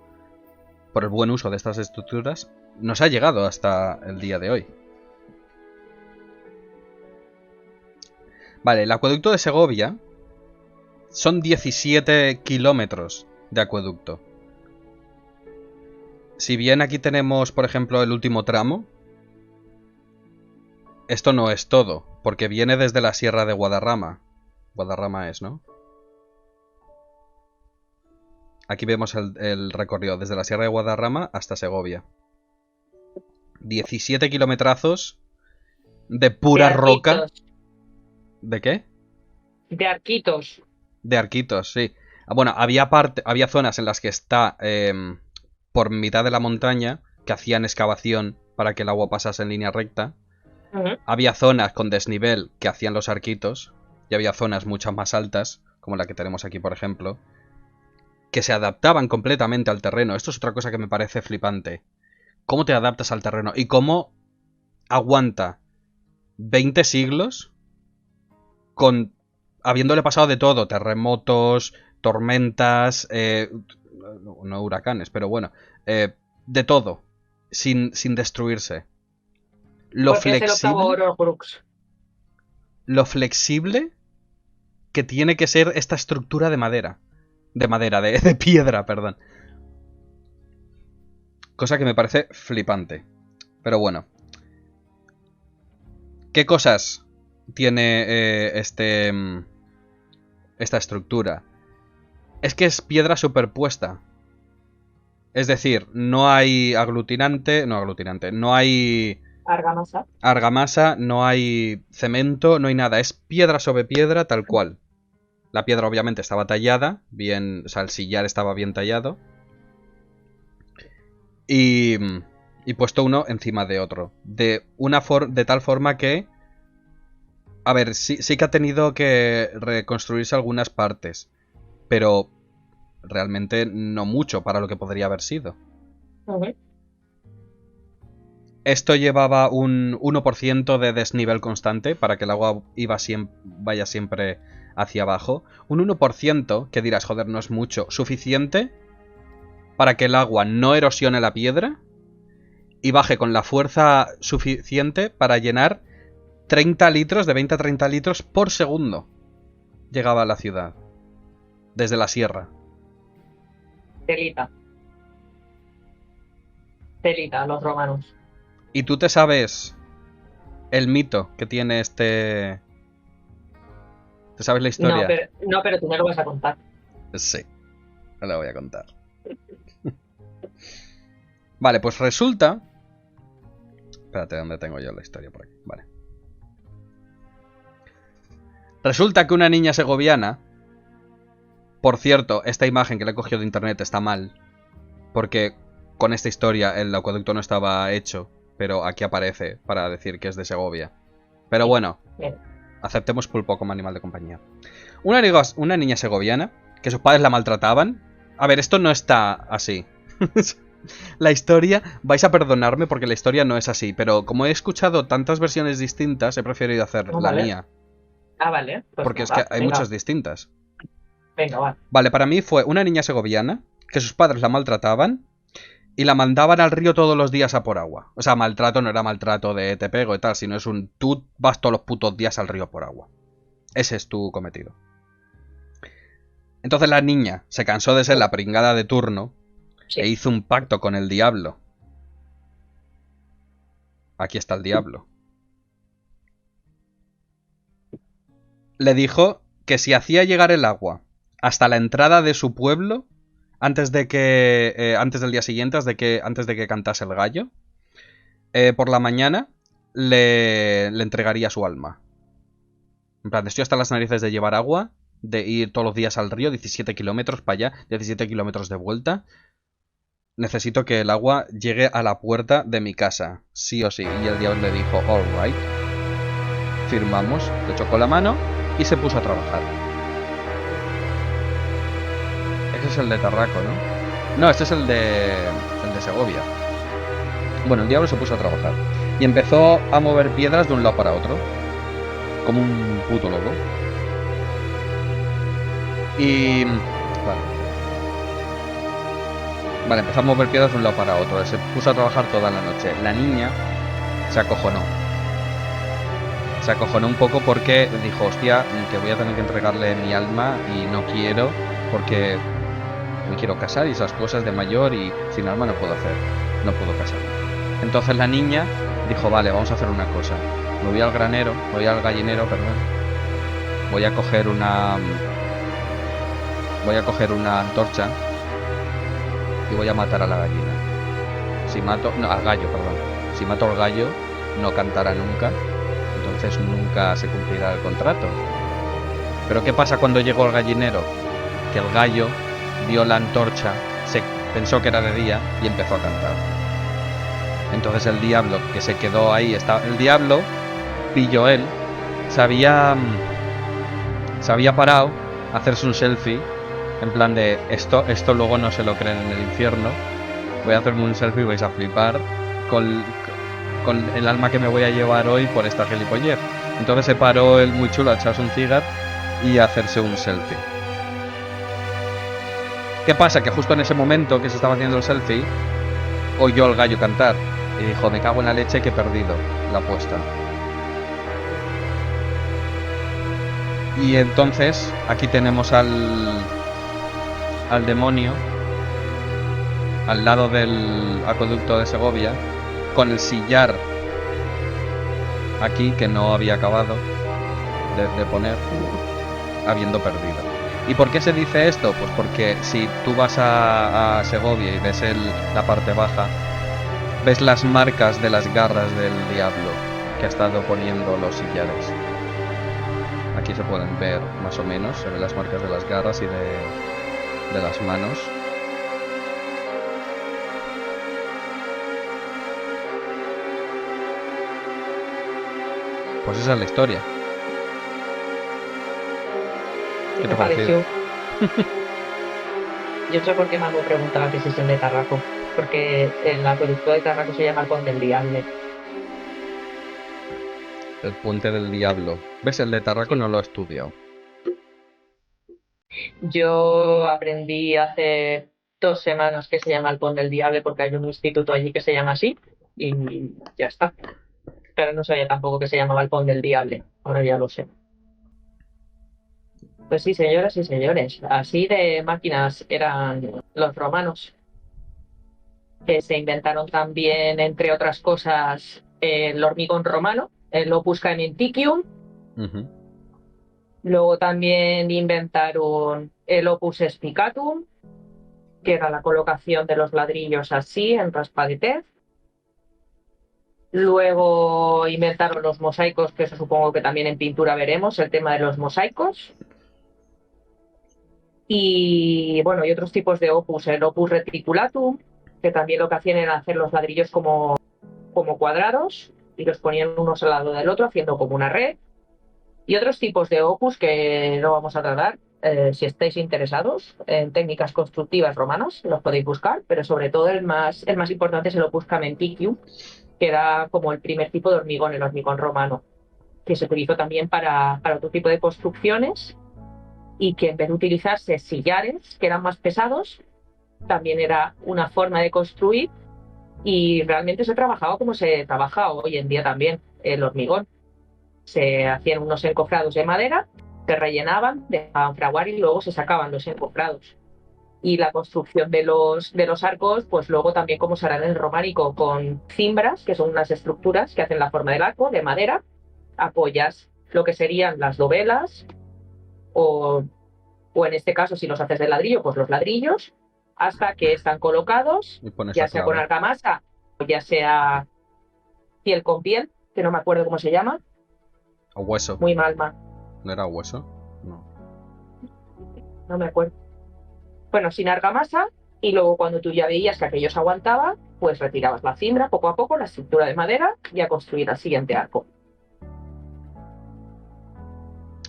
por el buen uso de estas estructuras, nos ha llegado hasta el día de hoy. Vale, el acueducto de Segovia son 17 kilómetros de acueducto. Si bien aquí tenemos, por ejemplo, el último tramo, esto no es todo, porque viene desde la sierra de Guadarrama. Guadarrama es, ¿no? Aquí vemos el recorrido desde la sierra de Guadarrama hasta Segovia. 17 kilometrazos de pura roca. ¿De qué? De arquitos. De arquitos, sí. Bueno, había zonas en las que está por mitad de la montaña que hacían excavación para que el agua pasase en línea recta. Había zonas con desnivel que hacían los arquitos. Y había zonas mucho más altas como la que tenemos aquí, por ejemplo, que se adaptaban completamente al terreno. Esto es otra cosa que me parece flipante. ¿Cómo te adaptas al terreno? Y cómo aguanta 20 siglos con habiéndole pasado de todo. Terremotos, tormentas, no huracanes, pero bueno, de todo, sin destruirse. Porque es el octavo Horcrux. Lo flexible que tiene que ser esta estructura de madera. De piedra, perdón. Cosa que me parece flipante. Pero bueno. ¿Qué cosas tiene esta estructura? Es que es piedra superpuesta. Es decir, no hay aglutinante, no hay argamasa, no hay cemento, no hay nada. Es piedra sobre piedra tal cual. La piedra obviamente estaba tallada, bien, o sea, el sillar estaba bien tallado. Y puesto uno encima de otro. De tal forma que... A ver, sí que ha tenido que reconstruirse algunas partes. Pero realmente no mucho para lo que podría haber sido. Uh-huh. Esto llevaba un 1% de desnivel constante para que el agua vaya siempre hacia abajo. Un 1% que dirás, joder, no es mucho. Suficiente para que el agua no erosione la piedra y baje con la fuerza suficiente para llenar 30 litros, de 20 a 30 litros por segundo. Llegaba a la ciudad. Desde la sierra. Telita, los romanos. ¿Y tú te sabes el mito que tiene este... ¿Te sabes la historia? No, pero tú me lo vas a contar. Sí, me lo voy a contar. Vale, pues resulta... Espérate, ¿dónde tengo yo la historia? Por aquí, vale. Resulta que una niña segoviana... Por cierto, esta imagen que le he cogido de internet está mal. Porque con esta historia el acueducto no estaba hecho. Pero aquí aparece para decir que es de Segovia. Pero bueno, aceptemos pulpo como animal de compañía. Una niña segoviana, que sus padres la maltrataban. A ver, esto no está así. La historia, vais a perdonarme porque la historia no es así. Pero como he escuchado tantas versiones distintas, he preferido hacer la mía. Ah, vale. Pues porque es que hay muchas distintas. Venga, va. Vale, para mí fue una niña segoviana, que sus padres la maltrataban y la mandaban al río todos los días a por agua. O sea, maltrato no era maltrato de te pego y tal, sino es un tú vas todos los putos días al río por agua. Ese es tu cometido. Entonces la niña se cansó de ser la pringada de turno e hizo un pacto con el diablo. Aquí está el diablo. Le dijo que si hacía llegar el agua hasta la entrada de su pueblo, antes del día siguiente, antes de que cantase el gallo, por la mañana le entregaría su alma. En plan, estoy hasta las narices de llevar agua, de ir todos los días al río, 17 kilómetros para allá, 17 kilómetros de vuelta. Necesito que el agua llegue a la puerta de mi casa, sí o sí. Y el diablo le dijo, all right. Firmamos, le chocó la mano y se puso a trabajar. Ese es el de Tarraco, ¿no? No, este es el de Segovia. Bueno, el diablo se puso a trabajar y empezó a mover piedras de un lado para otro, como un puto loco. Y... Vale, empezó a mover piedras de un lado para otro. Se puso a trabajar toda la noche. La niña se acojonó. Se acojonó un poco porque dijo, hostia, que voy a tener que entregarle mi alma y no quiero, porque me quiero casar y esas cosas de mayor y sin alma no puedo hacer. No puedo casarme. Entonces la niña dijo, vale, vamos a hacer una cosa. Me voy al gallinero, perdón. Voy a coger una antorcha y voy a matar a la gallina. Al gallo, perdón. Si mato al gallo, no cantará nunca. Entonces nunca se cumplirá el contrato. Pero ¿qué pasa cuando llegó el gallinero? Que el gallo vio la antorcha, pensó que era de día y empezó a cantar. Entonces el diablo, que se quedó ahí, el diablo pilló él, se había parado hacerse un selfie. En plan de, esto luego no se lo creen en el infierno. Voy a hacerme un selfie y vais a flipar con el alma que me voy a llevar hoy por esta gilipollez. Entonces se paró el muy chulo a echarse un cigarro y a hacerse un selfie. ¿Qué pasa? Que justo en ese momento que se estaba haciendo el selfie, oyó al gallo cantar. Y dijo, me cago en la leche que he perdido la apuesta. Y entonces aquí tenemos al demonio al lado del acueducto de Segovia, con el sillar aquí que no había acabado de poner, habiendo perdido. ¿Y por qué se dice esto? Pues porque si tú vas a Segovia y ves la parte baja, ves las marcas de las garras del diablo que ha estado poniendo los sillares. Aquí se pueden ver más o menos, se ven las marcas de las garras y de las manos. Pues esa es la historia. ¿Qué te pareció? Yo sé por qué Mamo preguntaba que si es el de Tarraco. Porque el acueducto de Tarraco se llama el Puente del Diablo. El Puente del Diablo. ¿Ves? El de Tarraco no lo he estudiado. Yo aprendí hace 2 semanas que se llama el Puente del Diablo porque hay un instituto allí que se llama así. Y ya está. Pero no sabía tampoco que se llamaba el Puente del Diablo. Ahora ya lo sé. Pues sí, señoras y señores, así de máquinas eran los romanos, que se inventaron también, entre otras cosas, el hormigón romano, el opus caementicium. Luego también inventaron el opus spicatum, que era la colocación de los ladrillos así, en raspa de tez. Luego inventaron los mosaicos, que eso supongo que también en pintura veremos, el tema de los mosaicos. Y bueno, y otros tipos de opus, el opus reticulatum, que también lo que hacían era hacer los ladrillos como cuadrados y los ponían unos al lado del otro haciendo como una red. Y otros tipos de opus que no vamos a tratar, si estáis interesados en técnicas constructivas romanas, los podéis buscar, pero sobre todo el más importante es el opus caementicium, que era como el primer tipo de hormigón, el hormigón romano, que se utilizó también para otro tipo de construcciones, y que en vez de utilizarse sillares, que eran más pesados, también era una forma de construir, y realmente se trabajaba como se trabaja hoy en día también el hormigón. Se hacían unos encofrados de madera, se rellenaban, dejaban fraguar y luego se sacaban los encofrados. Y la construcción de los arcos, pues luego también como se hará en el románico, con cimbras, que son unas estructuras que hacen la forma del arco, de madera, apoyas lo que serían las dovelas, o en este caso, si los haces de ladrillo, pues los ladrillos, hasta que están colocados, ya sea con argamasa o ya sea piel con piel, que no me acuerdo cómo se llama. O hueso. Muy mal, man. ¿No era hueso? No. No me acuerdo. Bueno, sin argamasa, y luego cuando tú ya veías que aquello se aguantaba, pues retirabas la cimbra poco a poco, la estructura de madera, y a construir el siguiente arco.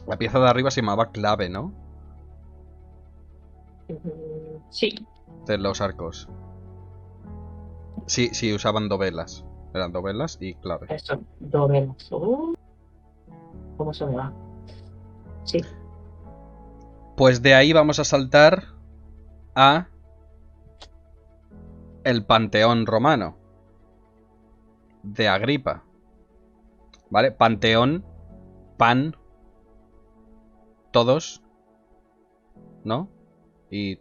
La pieza de arriba se llamaba clave, ¿no? Sí. De los arcos. Sí, usaban dovelas. Eran dovelas y clave. Eso, dovelas. ¿Cómo se me va? Sí. Pues de ahí vamos a saltar a el Panteón romano de Agripa. ¿Vale? Panteón, pan, todos, ¿no? Y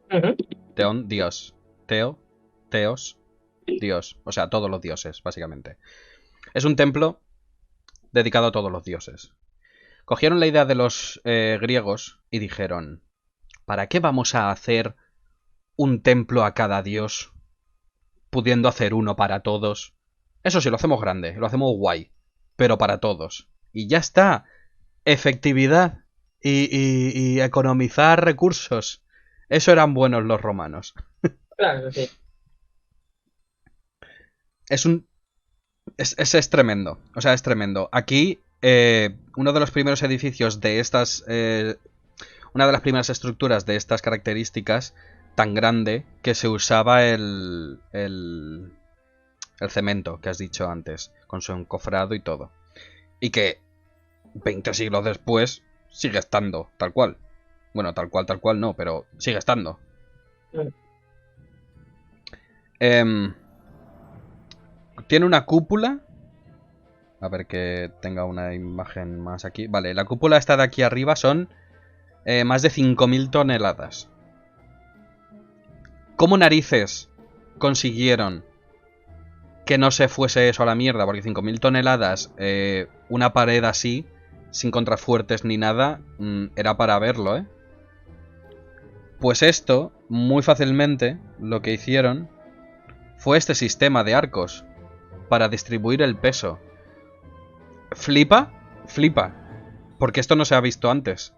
teón, Dios. Teos, Dios. O sea, todos los dioses, básicamente. Es un templo dedicado a todos los dioses. Cogieron la idea de los griegos y dijeron, ¿para qué vamos a hacer un templo a cada dios, pudiendo hacer uno para todos? Eso sí, lo hacemos grande, lo hacemos guay, pero para todos. Y ya está. Efectividad y economizar recursos. Eso eran buenos los romanos. Claro, sí. Es tremendo. O sea, es tremendo. Aquí, uno de los primeros edificios de estas una de las primeras estructuras de estas características tan grande que se usaba el cemento que has dicho antes, con su encofrado y todo. Y que 20 siglos después sigue estando tal cual. Bueno, tal cual no, pero sigue estando. Tiene una cúpula. A ver que tenga una imagen más aquí. Vale, la cúpula esta de aquí arriba son más de 5.000 toneladas. ¿Cómo narices consiguieron que no se fuese eso a la mierda? Porque 5.000 toneladas, una pared así, sin contrafuertes ni nada, era para verlo, ¿eh? Pues esto, muy fácilmente, lo que hicieron fue este sistema de arcos para distribuir el peso. Flipa, porque esto no se ha visto antes.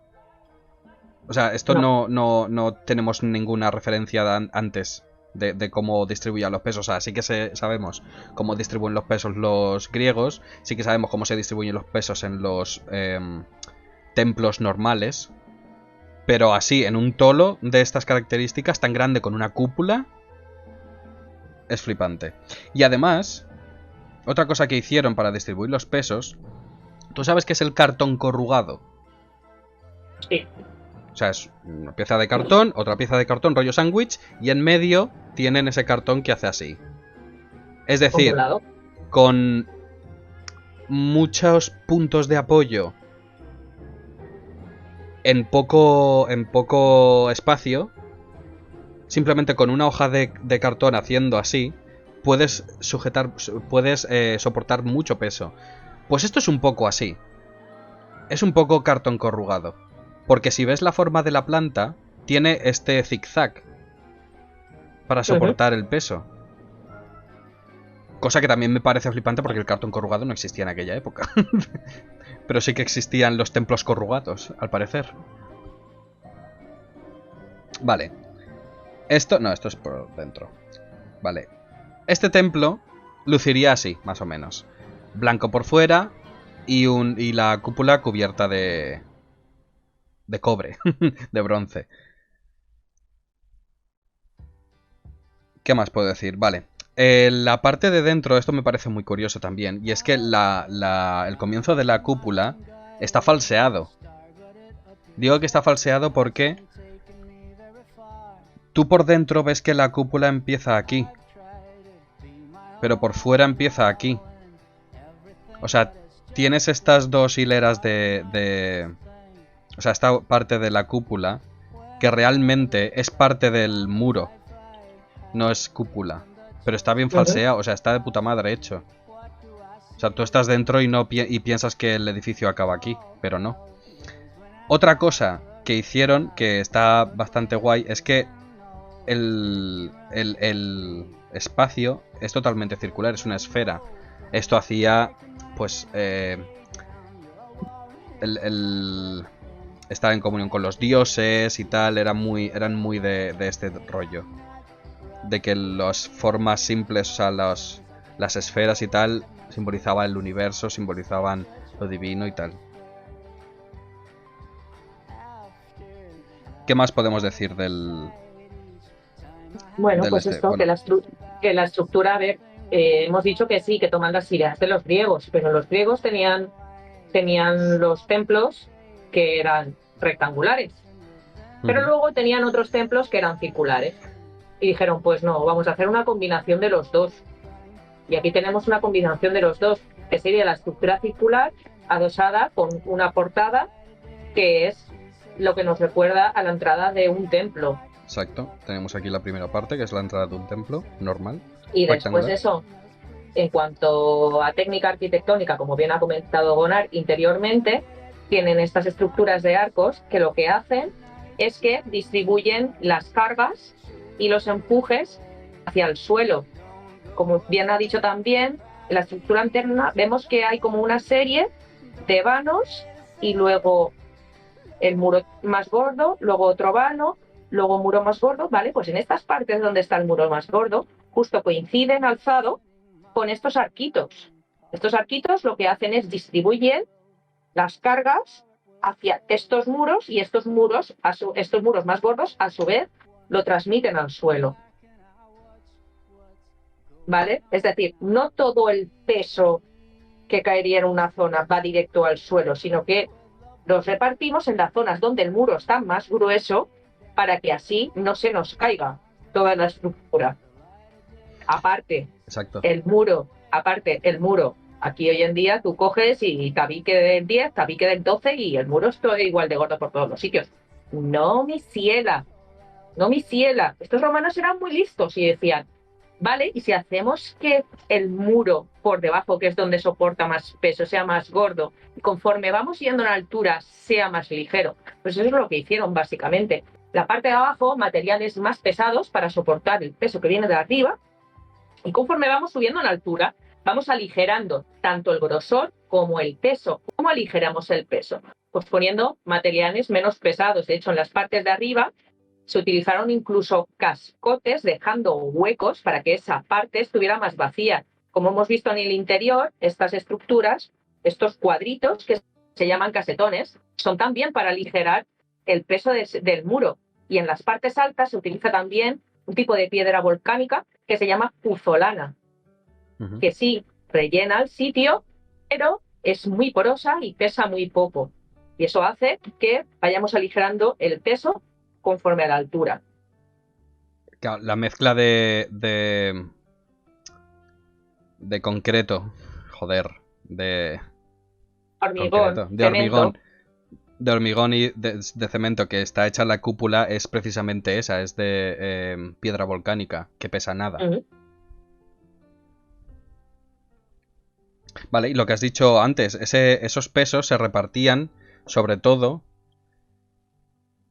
O sea, esto no tenemos ninguna referencia antes de cómo distribuían los pesos. O sea, sí que sabemos cómo distribuyen los pesos los griegos, sí que sabemos cómo se distribuyen los pesos en los templos normales, pero así, en un tolo de estas características tan grande con una cúpula, es flipante. Y además, otra cosa que hicieron para distribuir los pesos, ¿tú sabes qué es el cartón corrugado? Sí. O sea, es una pieza de cartón, otra pieza de cartón, rollo sándwich, y en medio tienen ese cartón que hace así. Es decir, con muchos puntos de apoyo en poco espacio, simplemente con una hoja de cartón haciendo así, puedes soportar mucho peso. Pues esto es un poco así. Es un poco cartón corrugado. Porque si ves la forma de la planta, tiene este zigzag para soportar el peso. Cosa que también me parece flipante porque el cartón corrugado no existía en aquella época. Pero sí que existían los templos corrugados, al parecer. Vale. Esto es por dentro. Vale. Este templo luciría así, más o menos. Blanco por fuera y la cúpula cubierta de cobre, de bronce. ¿Qué más puedo decir? Vale. La parte de dentro, esto me parece muy curioso también. Y es que el comienzo de la cúpula está falseado. Digo que está falseado porque tú por dentro ves que la cúpula empieza aquí, pero por fuera empieza aquí. O sea, tienes estas dos hileras o sea, esta parte de la cúpula que realmente es parte del muro. No es cúpula. Pero está bien falseado, o sea, está de puta madre hecho. O sea, tú estás dentro y piensas que el edificio acaba aquí, pero no. Otra cosa que hicieron, que está bastante guay, es que el espacio es totalmente circular, es una esfera. Esto hacía, pues, estar en comunión con los dioses y tal, eran muy de este rollo. De que las formas simples, o sea, las esferas y tal, simbolizaban el universo, simbolizaban lo divino y tal. ¿Qué más podemos decir del...? Bueno, pues esto, bueno, que la estructura, a ver, hemos dicho que sí, que toman las ideas de los griegos, pero los griegos tenían los templos que eran rectangulares, pero luego tenían otros templos que eran circulares. Y dijeron, pues no, vamos a hacer una combinación de los dos. Y aquí tenemos una combinación de los dos, que sería la estructura circular adosada con una portada, que es lo que nos recuerda a la entrada de un templo. Exacto, tenemos aquí la primera parte, que es la entrada de un templo normal. Y después de eso, en cuanto a técnica arquitectónica, como bien ha comentado Gonar interiormente, tienen estas estructuras de arcos que lo que hacen es que distribuyen las cargas y los empujes hacia el suelo. Como bien ha dicho también, en la estructura interna vemos que hay como una serie de vanos y luego el muro más gordo, luego otro vano, luego un muro más gordo, ¿vale? Pues en estas partes donde está el muro más gordo, justo coinciden alzado con estos arquitos. Estos arquitos lo que hacen es distribuyen las cargas hacia estos muros y estos muros más gordos, a su vez, lo transmiten al suelo. ¿Vale? Es decir, no todo el peso que caería en una zona va directo al suelo, sino que los repartimos en las zonas donde el muro está más grueso para que así no se nos caiga toda la estructura. Aparte, Exacto. el muro, aquí hoy en día tú coges y tabique del 10, tabique del 12 y el muro está igual de gordo por todos los sitios. No, mi ciela, no, mi ciela. Estos romanos eran muy listos y decían, vale, y si hacemos que el muro por debajo, que es donde soporta más peso, sea más gordo, y conforme vamos yendo en altura sea más ligero, pues eso es lo que hicieron básicamente. La parte de abajo, materiales más pesados para soportar el peso que viene de arriba, y conforme vamos subiendo en altura, vamos aligerando tanto el grosor como el peso. ¿Cómo aligeramos el peso? Pues poniendo materiales menos pesados. De hecho, en las partes de arriba se utilizaron incluso cascotes, dejando huecos para que esa parte estuviera más vacía. Como hemos visto en el interior, estas estructuras, estos cuadritos que se llaman casetones, son también para aligerar el peso del muro. Y en las partes altas se utiliza también un tipo de piedra volcánica que se llama puzolana, que sí rellena el sitio, pero es muy porosa y pesa muy poco. Y eso hace que vayamos aligerando el peso conforme a la altura. Claro, la mezcla de concreto, joder, de hormigón, concreto, de hormigón y de cemento que está hecha la cúpula es precisamente esa, es de piedra volcánica, que pesa nada. Vale, y lo que has dicho antes, esos pesos se repartían sobre todo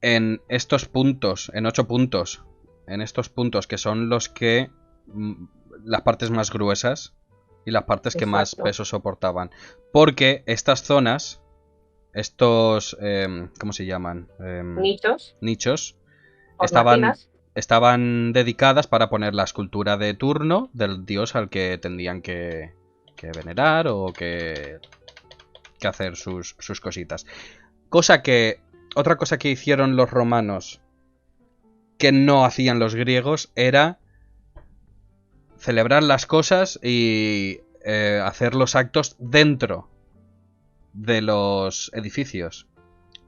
en estos puntos, en 8 puntos, en estos puntos que son los que las partes más gruesas y las partes que más peso soportaban. Porque estas zonas, estos, ¿cómo se llaman? Nichos. Estaban dedicadas para poner la escultura de turno del dios al que tendrían que venerar o que hacer sus cositas. Otra cosa que hicieron los romanos que no hacían los griegos era celebrar las cosas y hacer los actos dentro de los edificios.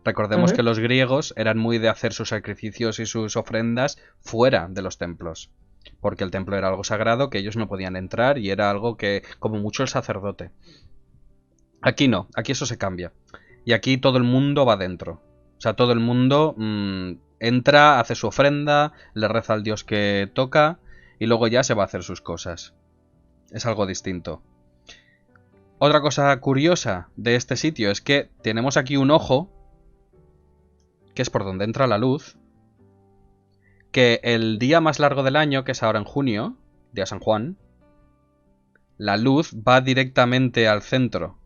Recordemos que los griegos eran muy de hacer sus sacrificios y sus ofrendas fuera de los templos, porque el templo era algo sagrado que ellos no podían entrar y era algo que, como mucho, el sacerdote. Aquí no, aquí eso se cambia. Y aquí todo el mundo va dentro. O sea, todo el mundo entra, hace su ofrenda, le reza al dios que toca y luego ya se va a hacer sus cosas. Es algo distinto. Otra cosa curiosa de este sitio es que tenemos aquí un ojo, que es por donde entra la luz, que el día más largo del año, que es ahora en junio, día San Juan, la luz va directamente al centro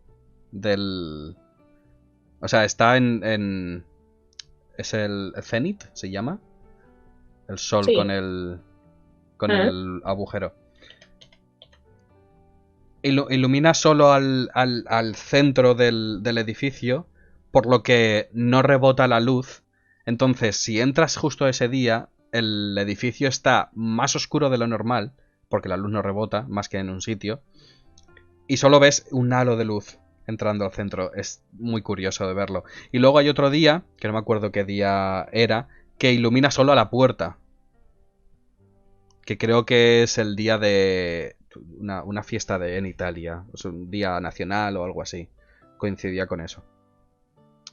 del... O sea, está en... ¿Es el cenit? ¿Se llama? El sol sí. con el agujero. Ilumina solo al centro del edificio, por lo que no rebota la luz. Entonces, si entras justo ese día, el edificio está más oscuro de lo normal, porque la luz no rebota, más que en un sitio, y solo ves un halo de luz entrando al centro. Es muy curioso de verlo. Y luego hay otro día, que no me acuerdo qué día era, que ilumina solo a la puerta, que creo que es el día de una fiesta en Italia, o sea, un día nacional o algo así. Coincidía con eso,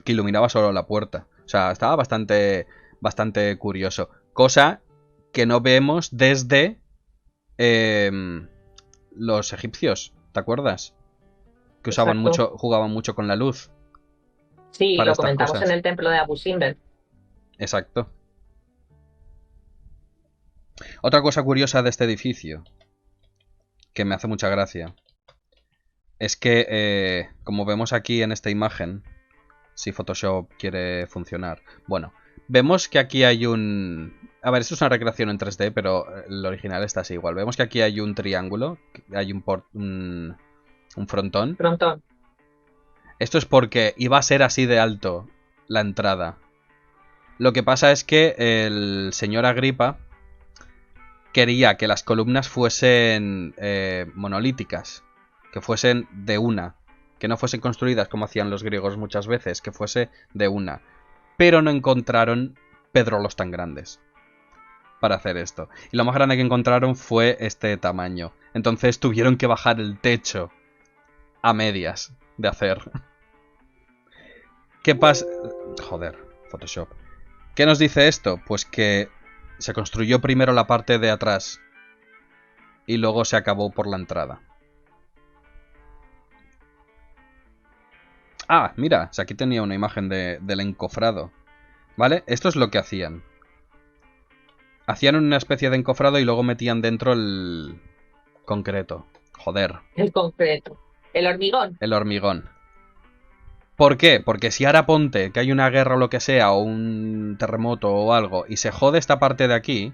que iluminaba solo la puerta. O sea, estaba bastante curioso. Cosa que no vemos desde los egipcios, ¿te acuerdas? Que usaban mucho, jugaban mucho con la luz. Sí, lo comentamos cosas en el templo de Abu Simbel. Exacto. Otra cosa curiosa de este edificio, que me hace mucha gracia, es que, como vemos aquí en esta imagen, si Photoshop quiere funcionar, bueno, vemos que aquí hay un... A ver, esto es una recreación en 3D, pero el original está así igual. Vemos que aquí hay un triángulo, hay un frontón. Esto es porque iba a ser así de alto la entrada. Lo que pasa es que el señor Agripa quería que las columnas fuesen monolíticas, que fuesen de una, que no fuesen construidas como hacían los griegos muchas veces, que fuese de una. Pero no encontraron pedrolos tan grandes para hacer esto. Y lo más grande que encontraron fue este tamaño. Entonces tuvieron que bajar el techo a medias de hacer. ¿Qué pasa? Joder, Photoshop. ¿Qué nos dice esto? Pues que se construyó primero la parte de atrás y luego se acabó por la entrada. Ah, mira, aquí tenía una imagen del encofrado. ¿Vale? Esto es lo que hacían. Hacían una especie de encofrado y luego metían dentro el concreto. Joder. El concreto. El hormigón. El hormigón. ¿Por qué? Porque si ahora ponte que hay una guerra o lo que sea, o un terremoto o algo, y se jode esta parte de aquí,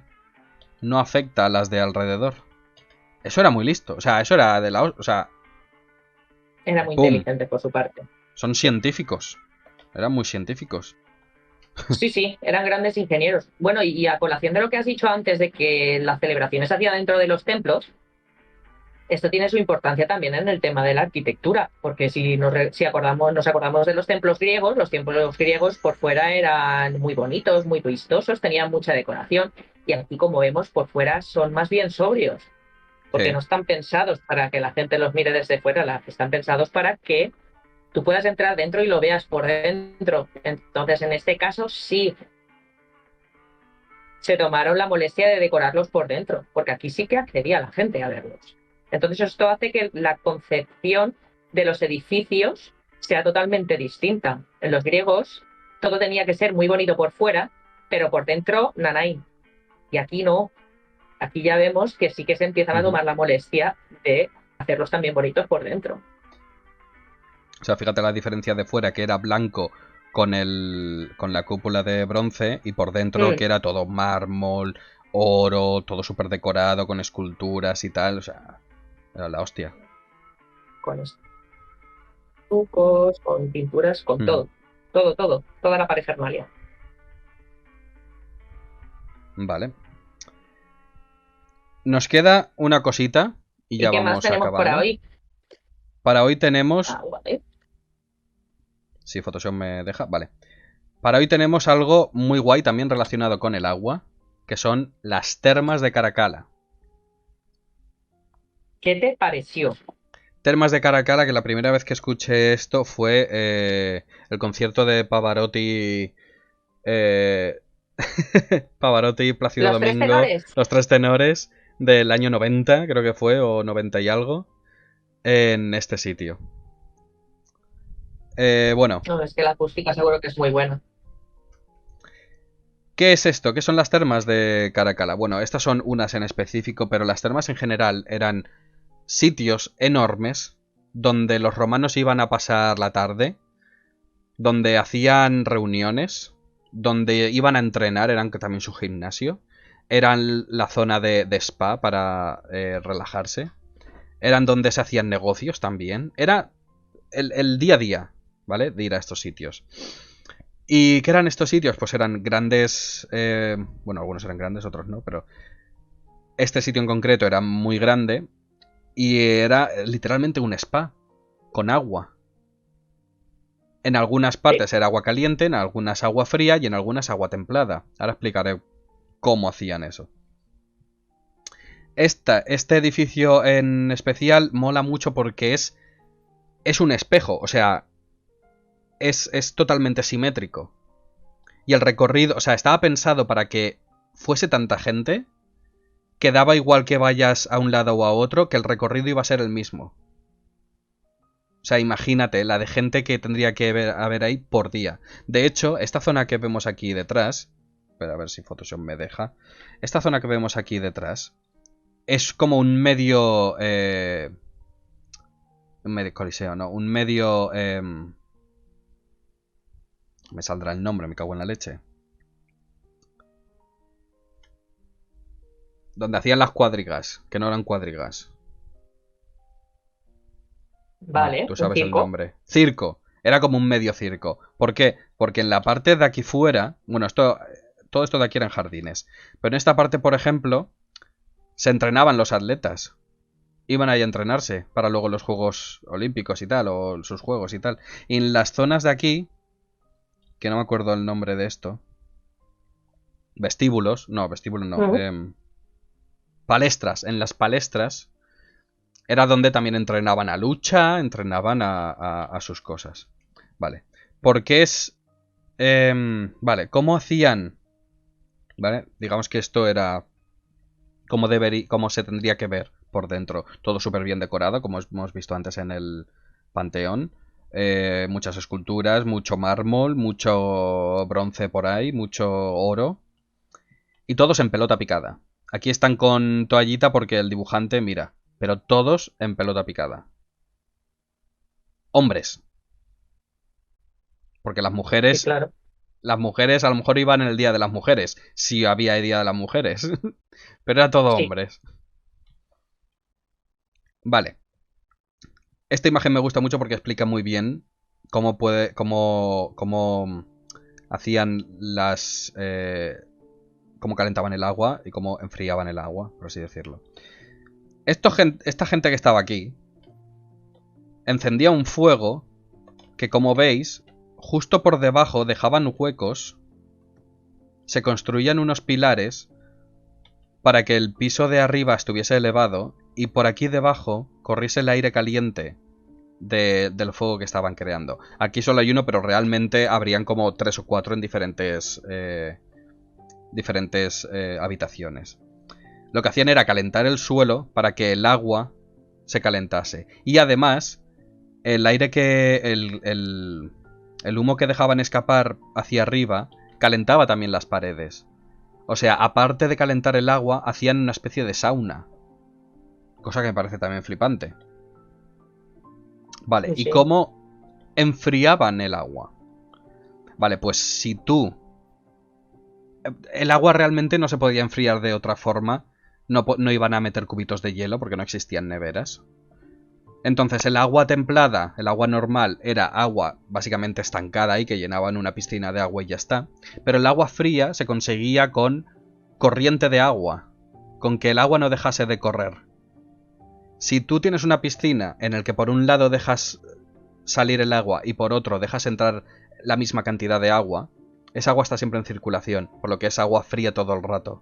no afecta a las de alrededor. Eso era muy listo. O sea, eso era de la... O sea... Era muy ¡pum! inteligente por su parte. Son científicos. Eran muy científicos. Sí, sí, eran grandes ingenieros. Bueno, y a colación de lo que has dicho antes de que las celebraciones se hacían dentro de los templos, esto tiene su importancia también en el tema de la arquitectura, porque si nos acordamos de los templos griegos por fuera eran muy bonitos, muy vistosos, tenían mucha decoración, y aquí, como vemos, por fuera son más bien sobrios, porque Sí. no están pensados para que la gente los mire desde fuera, están pensados para que tú puedas entrar dentro y lo veas por dentro. Entonces, en este caso, sí se tomaron la molestia de decorarlos por dentro, porque aquí sí que accedía la gente a verlos. Entonces, esto hace que la concepción de los edificios sea totalmente distinta. En los griegos, todo tenía que ser muy bonito por fuera, pero por dentro, nanay. Y aquí no. Aquí ya vemos que sí que se empiezan a tomar la molestia de hacerlos también bonitos por dentro. O sea, fíjate la diferencia de fuera, que era blanco con la cúpula de bronce, y por dentro que era todo mármol, oro, todo súper decorado, con esculturas y tal. O sea, era la hostia. Con estucos, con pinturas, con todo. Todo. Toda la parafernalia. Vale. Nos queda una cosita y ya ¿Y qué más vamos tenemos acabando. para hoy? Para hoy tenemos... Vale. Si Photoshop me deja, vale. Para hoy tenemos algo muy guay también relacionado con el agua, que son las termas de Caracalla. ¿Qué te pareció? Termas de Caracalla, que la primera vez que escuché esto fue el concierto de Pavarotti... Pavarotti y Plácido ¿Los tres Domingo, tenores? los tres tenores del año 90, creo que fue, o 90 y algo, en este sitio. Bueno. No, es que la acústica seguro que es muy buena. ¿Qué es esto? ¿Qué son las termas de Caracalla? Bueno, estas son unas en específico, pero las termas en general eran sitios enormes donde los romanos iban a pasar la tarde, donde hacían reuniones, donde iban a entrenar, eran también su gimnasio, eran la zona de spa para relajarse, eran donde se hacían negocios también, era el día a día, ¿vale? De ir a estos sitios. ¿Y qué eran estos sitios? Pues eran grandes... bueno, algunos eran grandes, otros no, pero... Este sitio en concreto era muy grande y era literalmente un spa con agua. En algunas partes era agua caliente, en algunas agua fría y en algunas agua templada. Ahora explicaré cómo hacían eso. Este edificio en especial mola mucho porque es un espejo, o sea, es totalmente simétrico. Y el recorrido, o sea, estaba pensado para que fuese tanta gente que daba igual que vayas a un lado o a otro, que el recorrido iba a ser el mismo. O sea, imagínate la de gente que tendría que haber ahí por día. De hecho, esta zona que vemos aquí detrás... Espera, a ver si Photoshop me deja. Esta zona que vemos aquí detrás es como un medio... un medio coliseo, ¿no? Un medio... me saldrá el nombre, me cago en la leche. Donde hacían las cuadrigas, que no eran cuadrigas. Vale, Tú sabes un el circo. nombre. Circo. Era como un medio circo. ¿Por qué? Porque en la parte de aquí fuera, bueno, todo esto de aquí eran jardines, pero en esta parte, por ejemplo, se entrenaban los atletas. Iban ahí a entrenarse para luego los Juegos Olímpicos y tal, o sus juegos y tal. Y en las zonas de aquí, que no me acuerdo el nombre de esto, vestíbulos no, palestras, en las palestras era donde también entrenaban a lucha, entrenaban a sus cosas. Vale, porque es... vale, ¿cómo hacían? Vale, digamos que esto era como se tendría que ver por dentro. Todo súper bien decorado, como hemos visto antes en el Panteón. Muchas esculturas, mucho mármol, mucho bronce por ahí, mucho oro. Y todos en pelota picada. Aquí están con toallita porque el dibujante mira. Pero todos en pelota picada. Hombres. Porque las Sí, mujeres... claro. Las mujeres a lo mejor iban en el Día de las Mujeres. Si había Día de las Mujeres. Pero era todo Sí, hombres. Vale. Esta imagen me gusta mucho porque explica muy bien cómo hacían cómo calentaban el agua y cómo enfriaban el agua, por así decirlo. Esta gente que estaba aquí encendía un fuego que, como veis, justo por debajo dejaban huecos, se construían unos pilares para que el piso de arriba estuviese elevado y por aquí debajo corriese el aire caliente del fuego que estaban creando. Aquí solo hay uno, pero realmente habrían como 3 o 4 en diferentes habitaciones. Lo que hacían era calentar el suelo para que el agua se calentase. Y además, el aire el humo que dejaban escapar hacia arriba calentaba también las paredes. O sea, aparte de calentar el agua, hacían una especie de sauna. Cosa que me parece también flipante. Vale, sí, ¿y sí. cómo enfriaban el agua? Vale, pues si tú... El agua realmente no se podía enfriar de otra forma. No iban a meter cubitos de hielo porque no existían neveras. Entonces el agua templada, el agua normal, era agua básicamente estancada y que llenaban una piscina de agua y ya está. Pero el agua fría se conseguía con corriente de agua, con que el agua no dejase de correr. Si tú tienes una piscina en el que por un lado dejas salir el agua y por otro dejas entrar la misma cantidad de agua, esa agua está siempre en circulación, por lo que es agua fría todo el rato.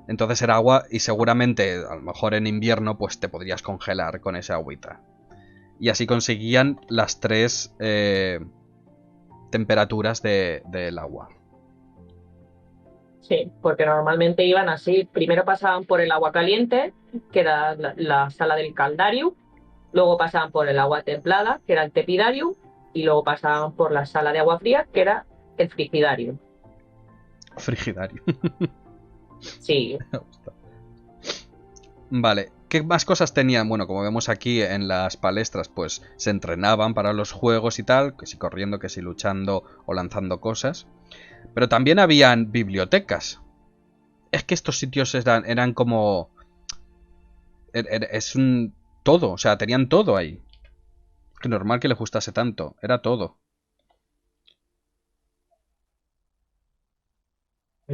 Entonces era agua y seguramente, a lo mejor en invierno, pues te podrías congelar con esa agüita. Y así conseguían las tres temperaturas del agua. Sí, porque normalmente iban así. Primero pasaban por el agua caliente, que era la sala del Caldarium. Luego pasaban por el agua templada, que era el Tepidarium. Y luego pasaban por la sala de agua fría, que era el Frigidarium. Frigidario. Sí, Vale, ¿qué más cosas tenían? Bueno, como vemos aquí en las palestras, pues se entrenaban para los juegos y tal, que si corriendo, que si luchando o lanzando cosas. Pero también habían bibliotecas. Es que estos sitios eran como... Es un... todo, o sea, tenían todo ahí. Que normal que les gustase tanto, era todo.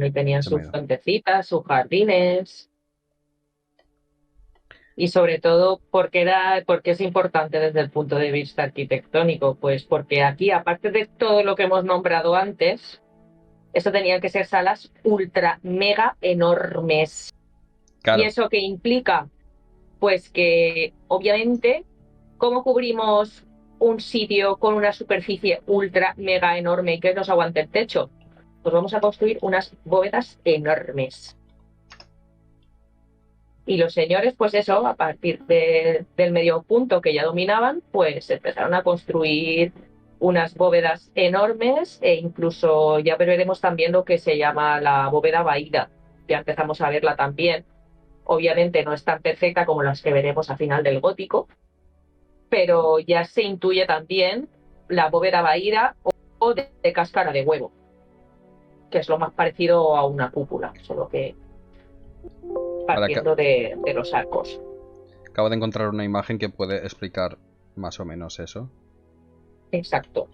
y tenían Se me ha sus ido. fuentecitas, sus jardines. Y sobre todo, porque es importante desde el punto de vista arquitectónico? Pues porque aquí, aparte de todo lo que hemos nombrado antes, eso tenían que ser salas ultra mega enormes. ¿Y Claro, eso qué implica? Pues que obviamente, ¿cómo cubrimos un sitio con una superficie ultra mega enorme y que nos aguante el techo? Pues vamos a construir unas bóvedas enormes. Y los señores, pues eso, a partir del medio punto que ya dominaban, pues empezaron a construir unas bóvedas enormes e incluso ya veremos también lo que se llama la bóveda vaída. Ya empezamos a verla también. Obviamente no es tan perfecta como las que veremos a final del gótico, pero ya se intuye también la bóveda vaída o de cáscara de huevo, que es lo más parecido a una cúpula, solo que vale, partiendo de los arcos. acabo de encontrar una imagen que puede explicar más o menos eso. Exacto.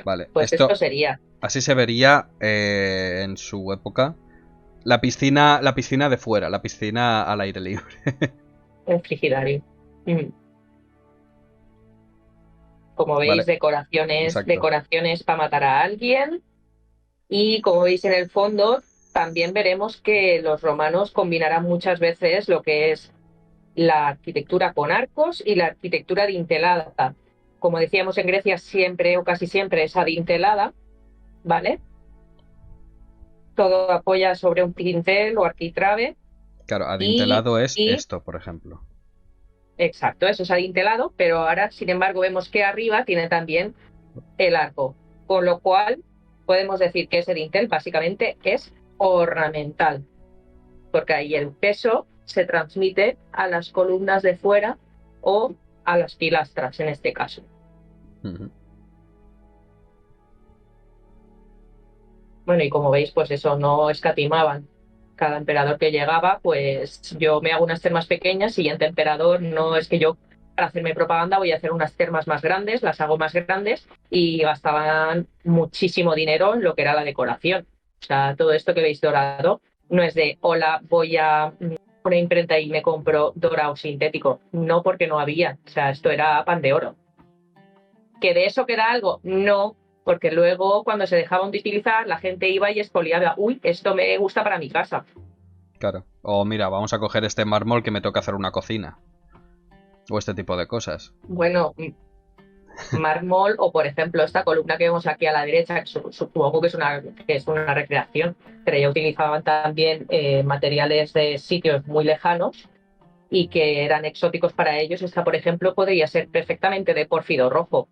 Vale, Pues esto sería. así se vería en su época. La piscina de fuera, la piscina al aire libre. El frigidario. Mm. Como veis, Vale, decoraciones, exacto. decoraciones para matar a alguien. Y como veis en el fondo, también veremos que los romanos combinarán muchas veces lo que es la arquitectura con arcos y la arquitectura dintelada. Como decíamos en Grecia, siempre o casi siempre es adintelada, ¿vale? Todo apoya sobre un dintel o arquitrabe Claro, y, adintelado es y esto, por ejemplo. exacto, eso es adintelado, pero ahora, sin embargo, vemos que arriba tiene también el arco, con lo cual podemos decir que ese dintel básicamente es ornamental, porque ahí el peso se transmite a las columnas de fuera o a las pilastras en este caso. Ujú. Bueno, y como veis, pues eso no escatimaban. Cada emperador que llegaba, pues yo me hago unas termas pequeñas, siguiente emperador, no es que yo para hacerme propaganda voy a hacer unas termas más grandes, las hago más grandes y gastaban muchísimo dinero en lo que era la decoración. O sea, todo esto que veis dorado no es de, hola, voy a una imprenta y me compro dorado sintético. No, porque no había. O sea, esto era pan de oro. ¿Que de eso queda algo? No, porque luego cuando se dejaban de utilizar la gente iba y expoliaba, uy, esto me gusta para mi casa. Claro. O mira, vamos a coger este mármol que me toca hacer una cocina. O este tipo de cosas. Bueno, mármol o por ejemplo esta columna que vemos aquí a la derecha, que supongo que es una recreación, pero ya utilizaban también materiales de sitios muy lejanos y que eran exóticos para ellos. Esta, por ejemplo, podría ser perfectamente de pórfido rojo,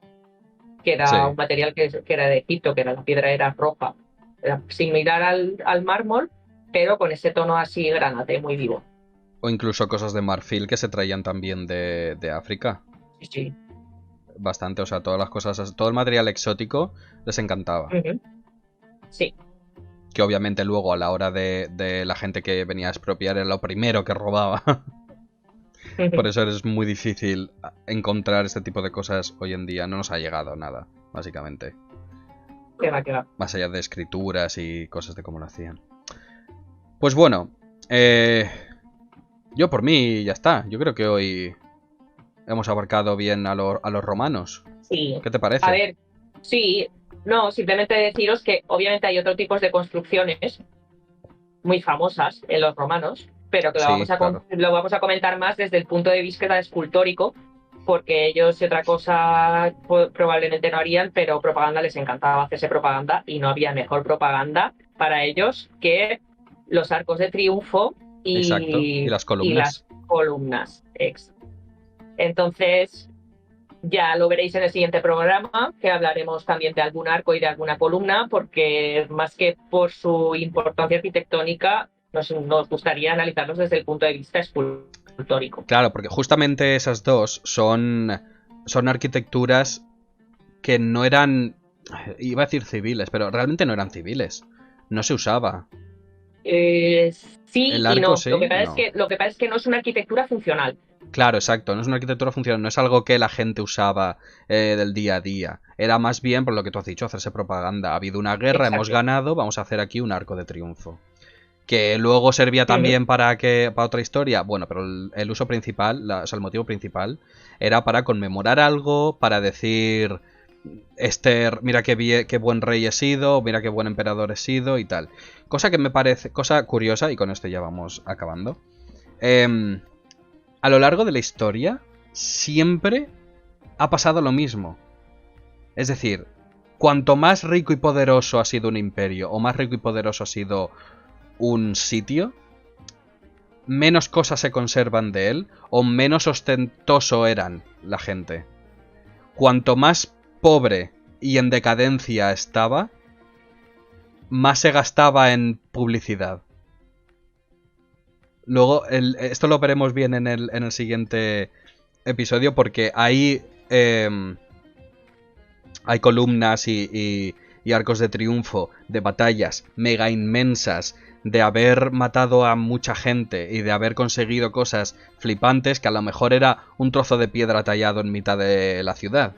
que era Sí. un material que era de Egipto, que era, la piedra era roja. Era similar al mármol, pero con ese tono así granate, muy vivo. O incluso cosas de marfil que se traían también de África. Sí, sí. Bastante, o sea, todas las cosas, todo el material exótico les encantaba. Ujú. Sí. Que obviamente luego a la hora de la gente que venía a expropiar era lo primero que robaba. Por Ujú. eso es muy difícil encontrar este tipo de cosas hoy en día. No nos ha llegado nada, básicamente. Que va, que va. Más allá de escrituras y cosas de cómo lo hacían. Pues bueno, eh, yo por mí ya está. Yo creo que hoy hemos abarcado bien a los romanos. Sí. ¿Qué te A parece? ver, sí, no, simplemente deciros que obviamente hay otro tipo de construcciones muy famosas en los romanos, pero que Sí, claro. lo vamos a comentar más desde el punto de vista escultórico, porque ellos y otra cosa probablemente no harían, pero propaganda les encantaba hacerse propaganda y no había mejor propaganda para ellos que los arcos de triunfo Exacto. ¿Y las y columnas? las columnas. Entonces, ya lo veréis en el siguiente programa, que hablaremos también de algún arco y de alguna columna, porque más que por su importancia arquitectónica, nos gustaría analizarlos desde el punto de vista escultórico. Claro, porque justamente esas dos son arquitecturas que no eran, iba a decir civiles, pero realmente no eran civiles. No se usaba. Sí El y arco no. sí, no. Lo que pasa es que no es una arquitectura funcional. Claro, exacto. No es una arquitectura funcional, no es algo que la gente usaba del día a día. Era más bien, por lo que tú has dicho, hacerse propaganda. Ha habido una guerra, hemos Exacto. ganado, vamos a hacer aquí un arco de triunfo. Que luego servía Ujú. también para otra historia. Bueno, pero el uso principal, o sea, el motivo principal, era para conmemorar algo, para decir, Esther, mira qué buen rey he sido, mira qué buen emperador he sido y tal. Cosa que me parece, cosa curiosa, y con esto ya vamos acabando. Em, a lo largo de la historia, siempre ha pasado lo mismo. Es decir, cuanto más rico y poderoso ha sido un imperio, o más rico y poderoso ha sido un sitio, menos cosas se conservan de él, o menos ostentoso eran la gente. Cuanto más pobre y en decadencia estaba, más se gastaba en publicidad. Luego, esto lo veremos bien en el siguiente episodio, porque hay columnas y arcos de triunfo, de batallas mega inmensas, de haber matado a mucha gente y de haber conseguido cosas flipantes que a lo mejor era un trozo de piedra tallado en mitad de la ciudad.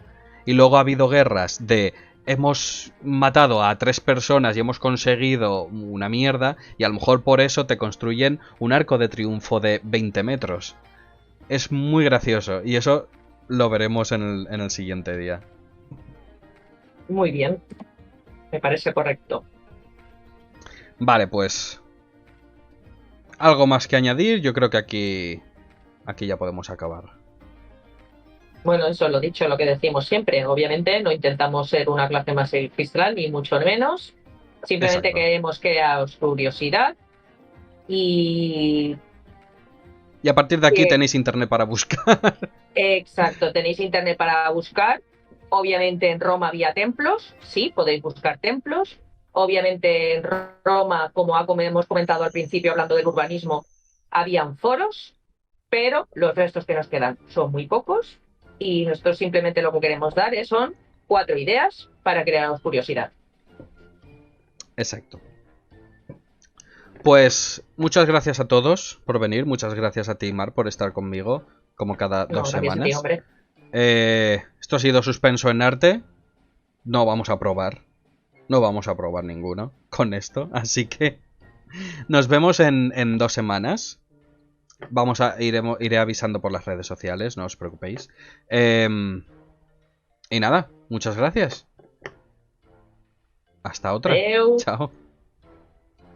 y luego ha habido guerras de hemos matado a 3 personas y hemos conseguido una mierda, y a lo mejor por eso te construyen un arco de triunfo de 20 metros. Es muy gracioso y eso lo veremos en el siguiente día. Muy bien, me parece correcto. Vale, pues algo más que añadir. Yo creo que aquí ya podemos acabar. Bueno, eso lo dicho, lo que decimos siempre. Obviamente no intentamos ser una clase magistral, ni mucho menos. Simplemente Exacto. queremos crearos curiosidad y Y a partir de aquí que, tenéis internet para buscar. exacto, tenéis internet para buscar. Obviamente en Roma había templos, sí, podéis buscar templos. Obviamente en Roma, como hemos comentado al principio hablando del urbanismo, habían foros, pero los restos que nos quedan son muy pocos y nosotros simplemente lo que queremos dar son 4 ideas para crearos curiosidad. Exacto. Pues muchas gracias a todos por venir. Muchas gracias a ti, Mar, por estar conmigo como cada No, 2 gracias a ti, semanas. hombre. Esto ha sido Suspenso en Arte. No vamos a probar. No vamos a probar ninguno con esto. Así que nos vemos en 2 semanas. Iré avisando por las redes sociales, no os preocupéis. Y nada, muchas gracias. Hasta otra. Adeu. Chao.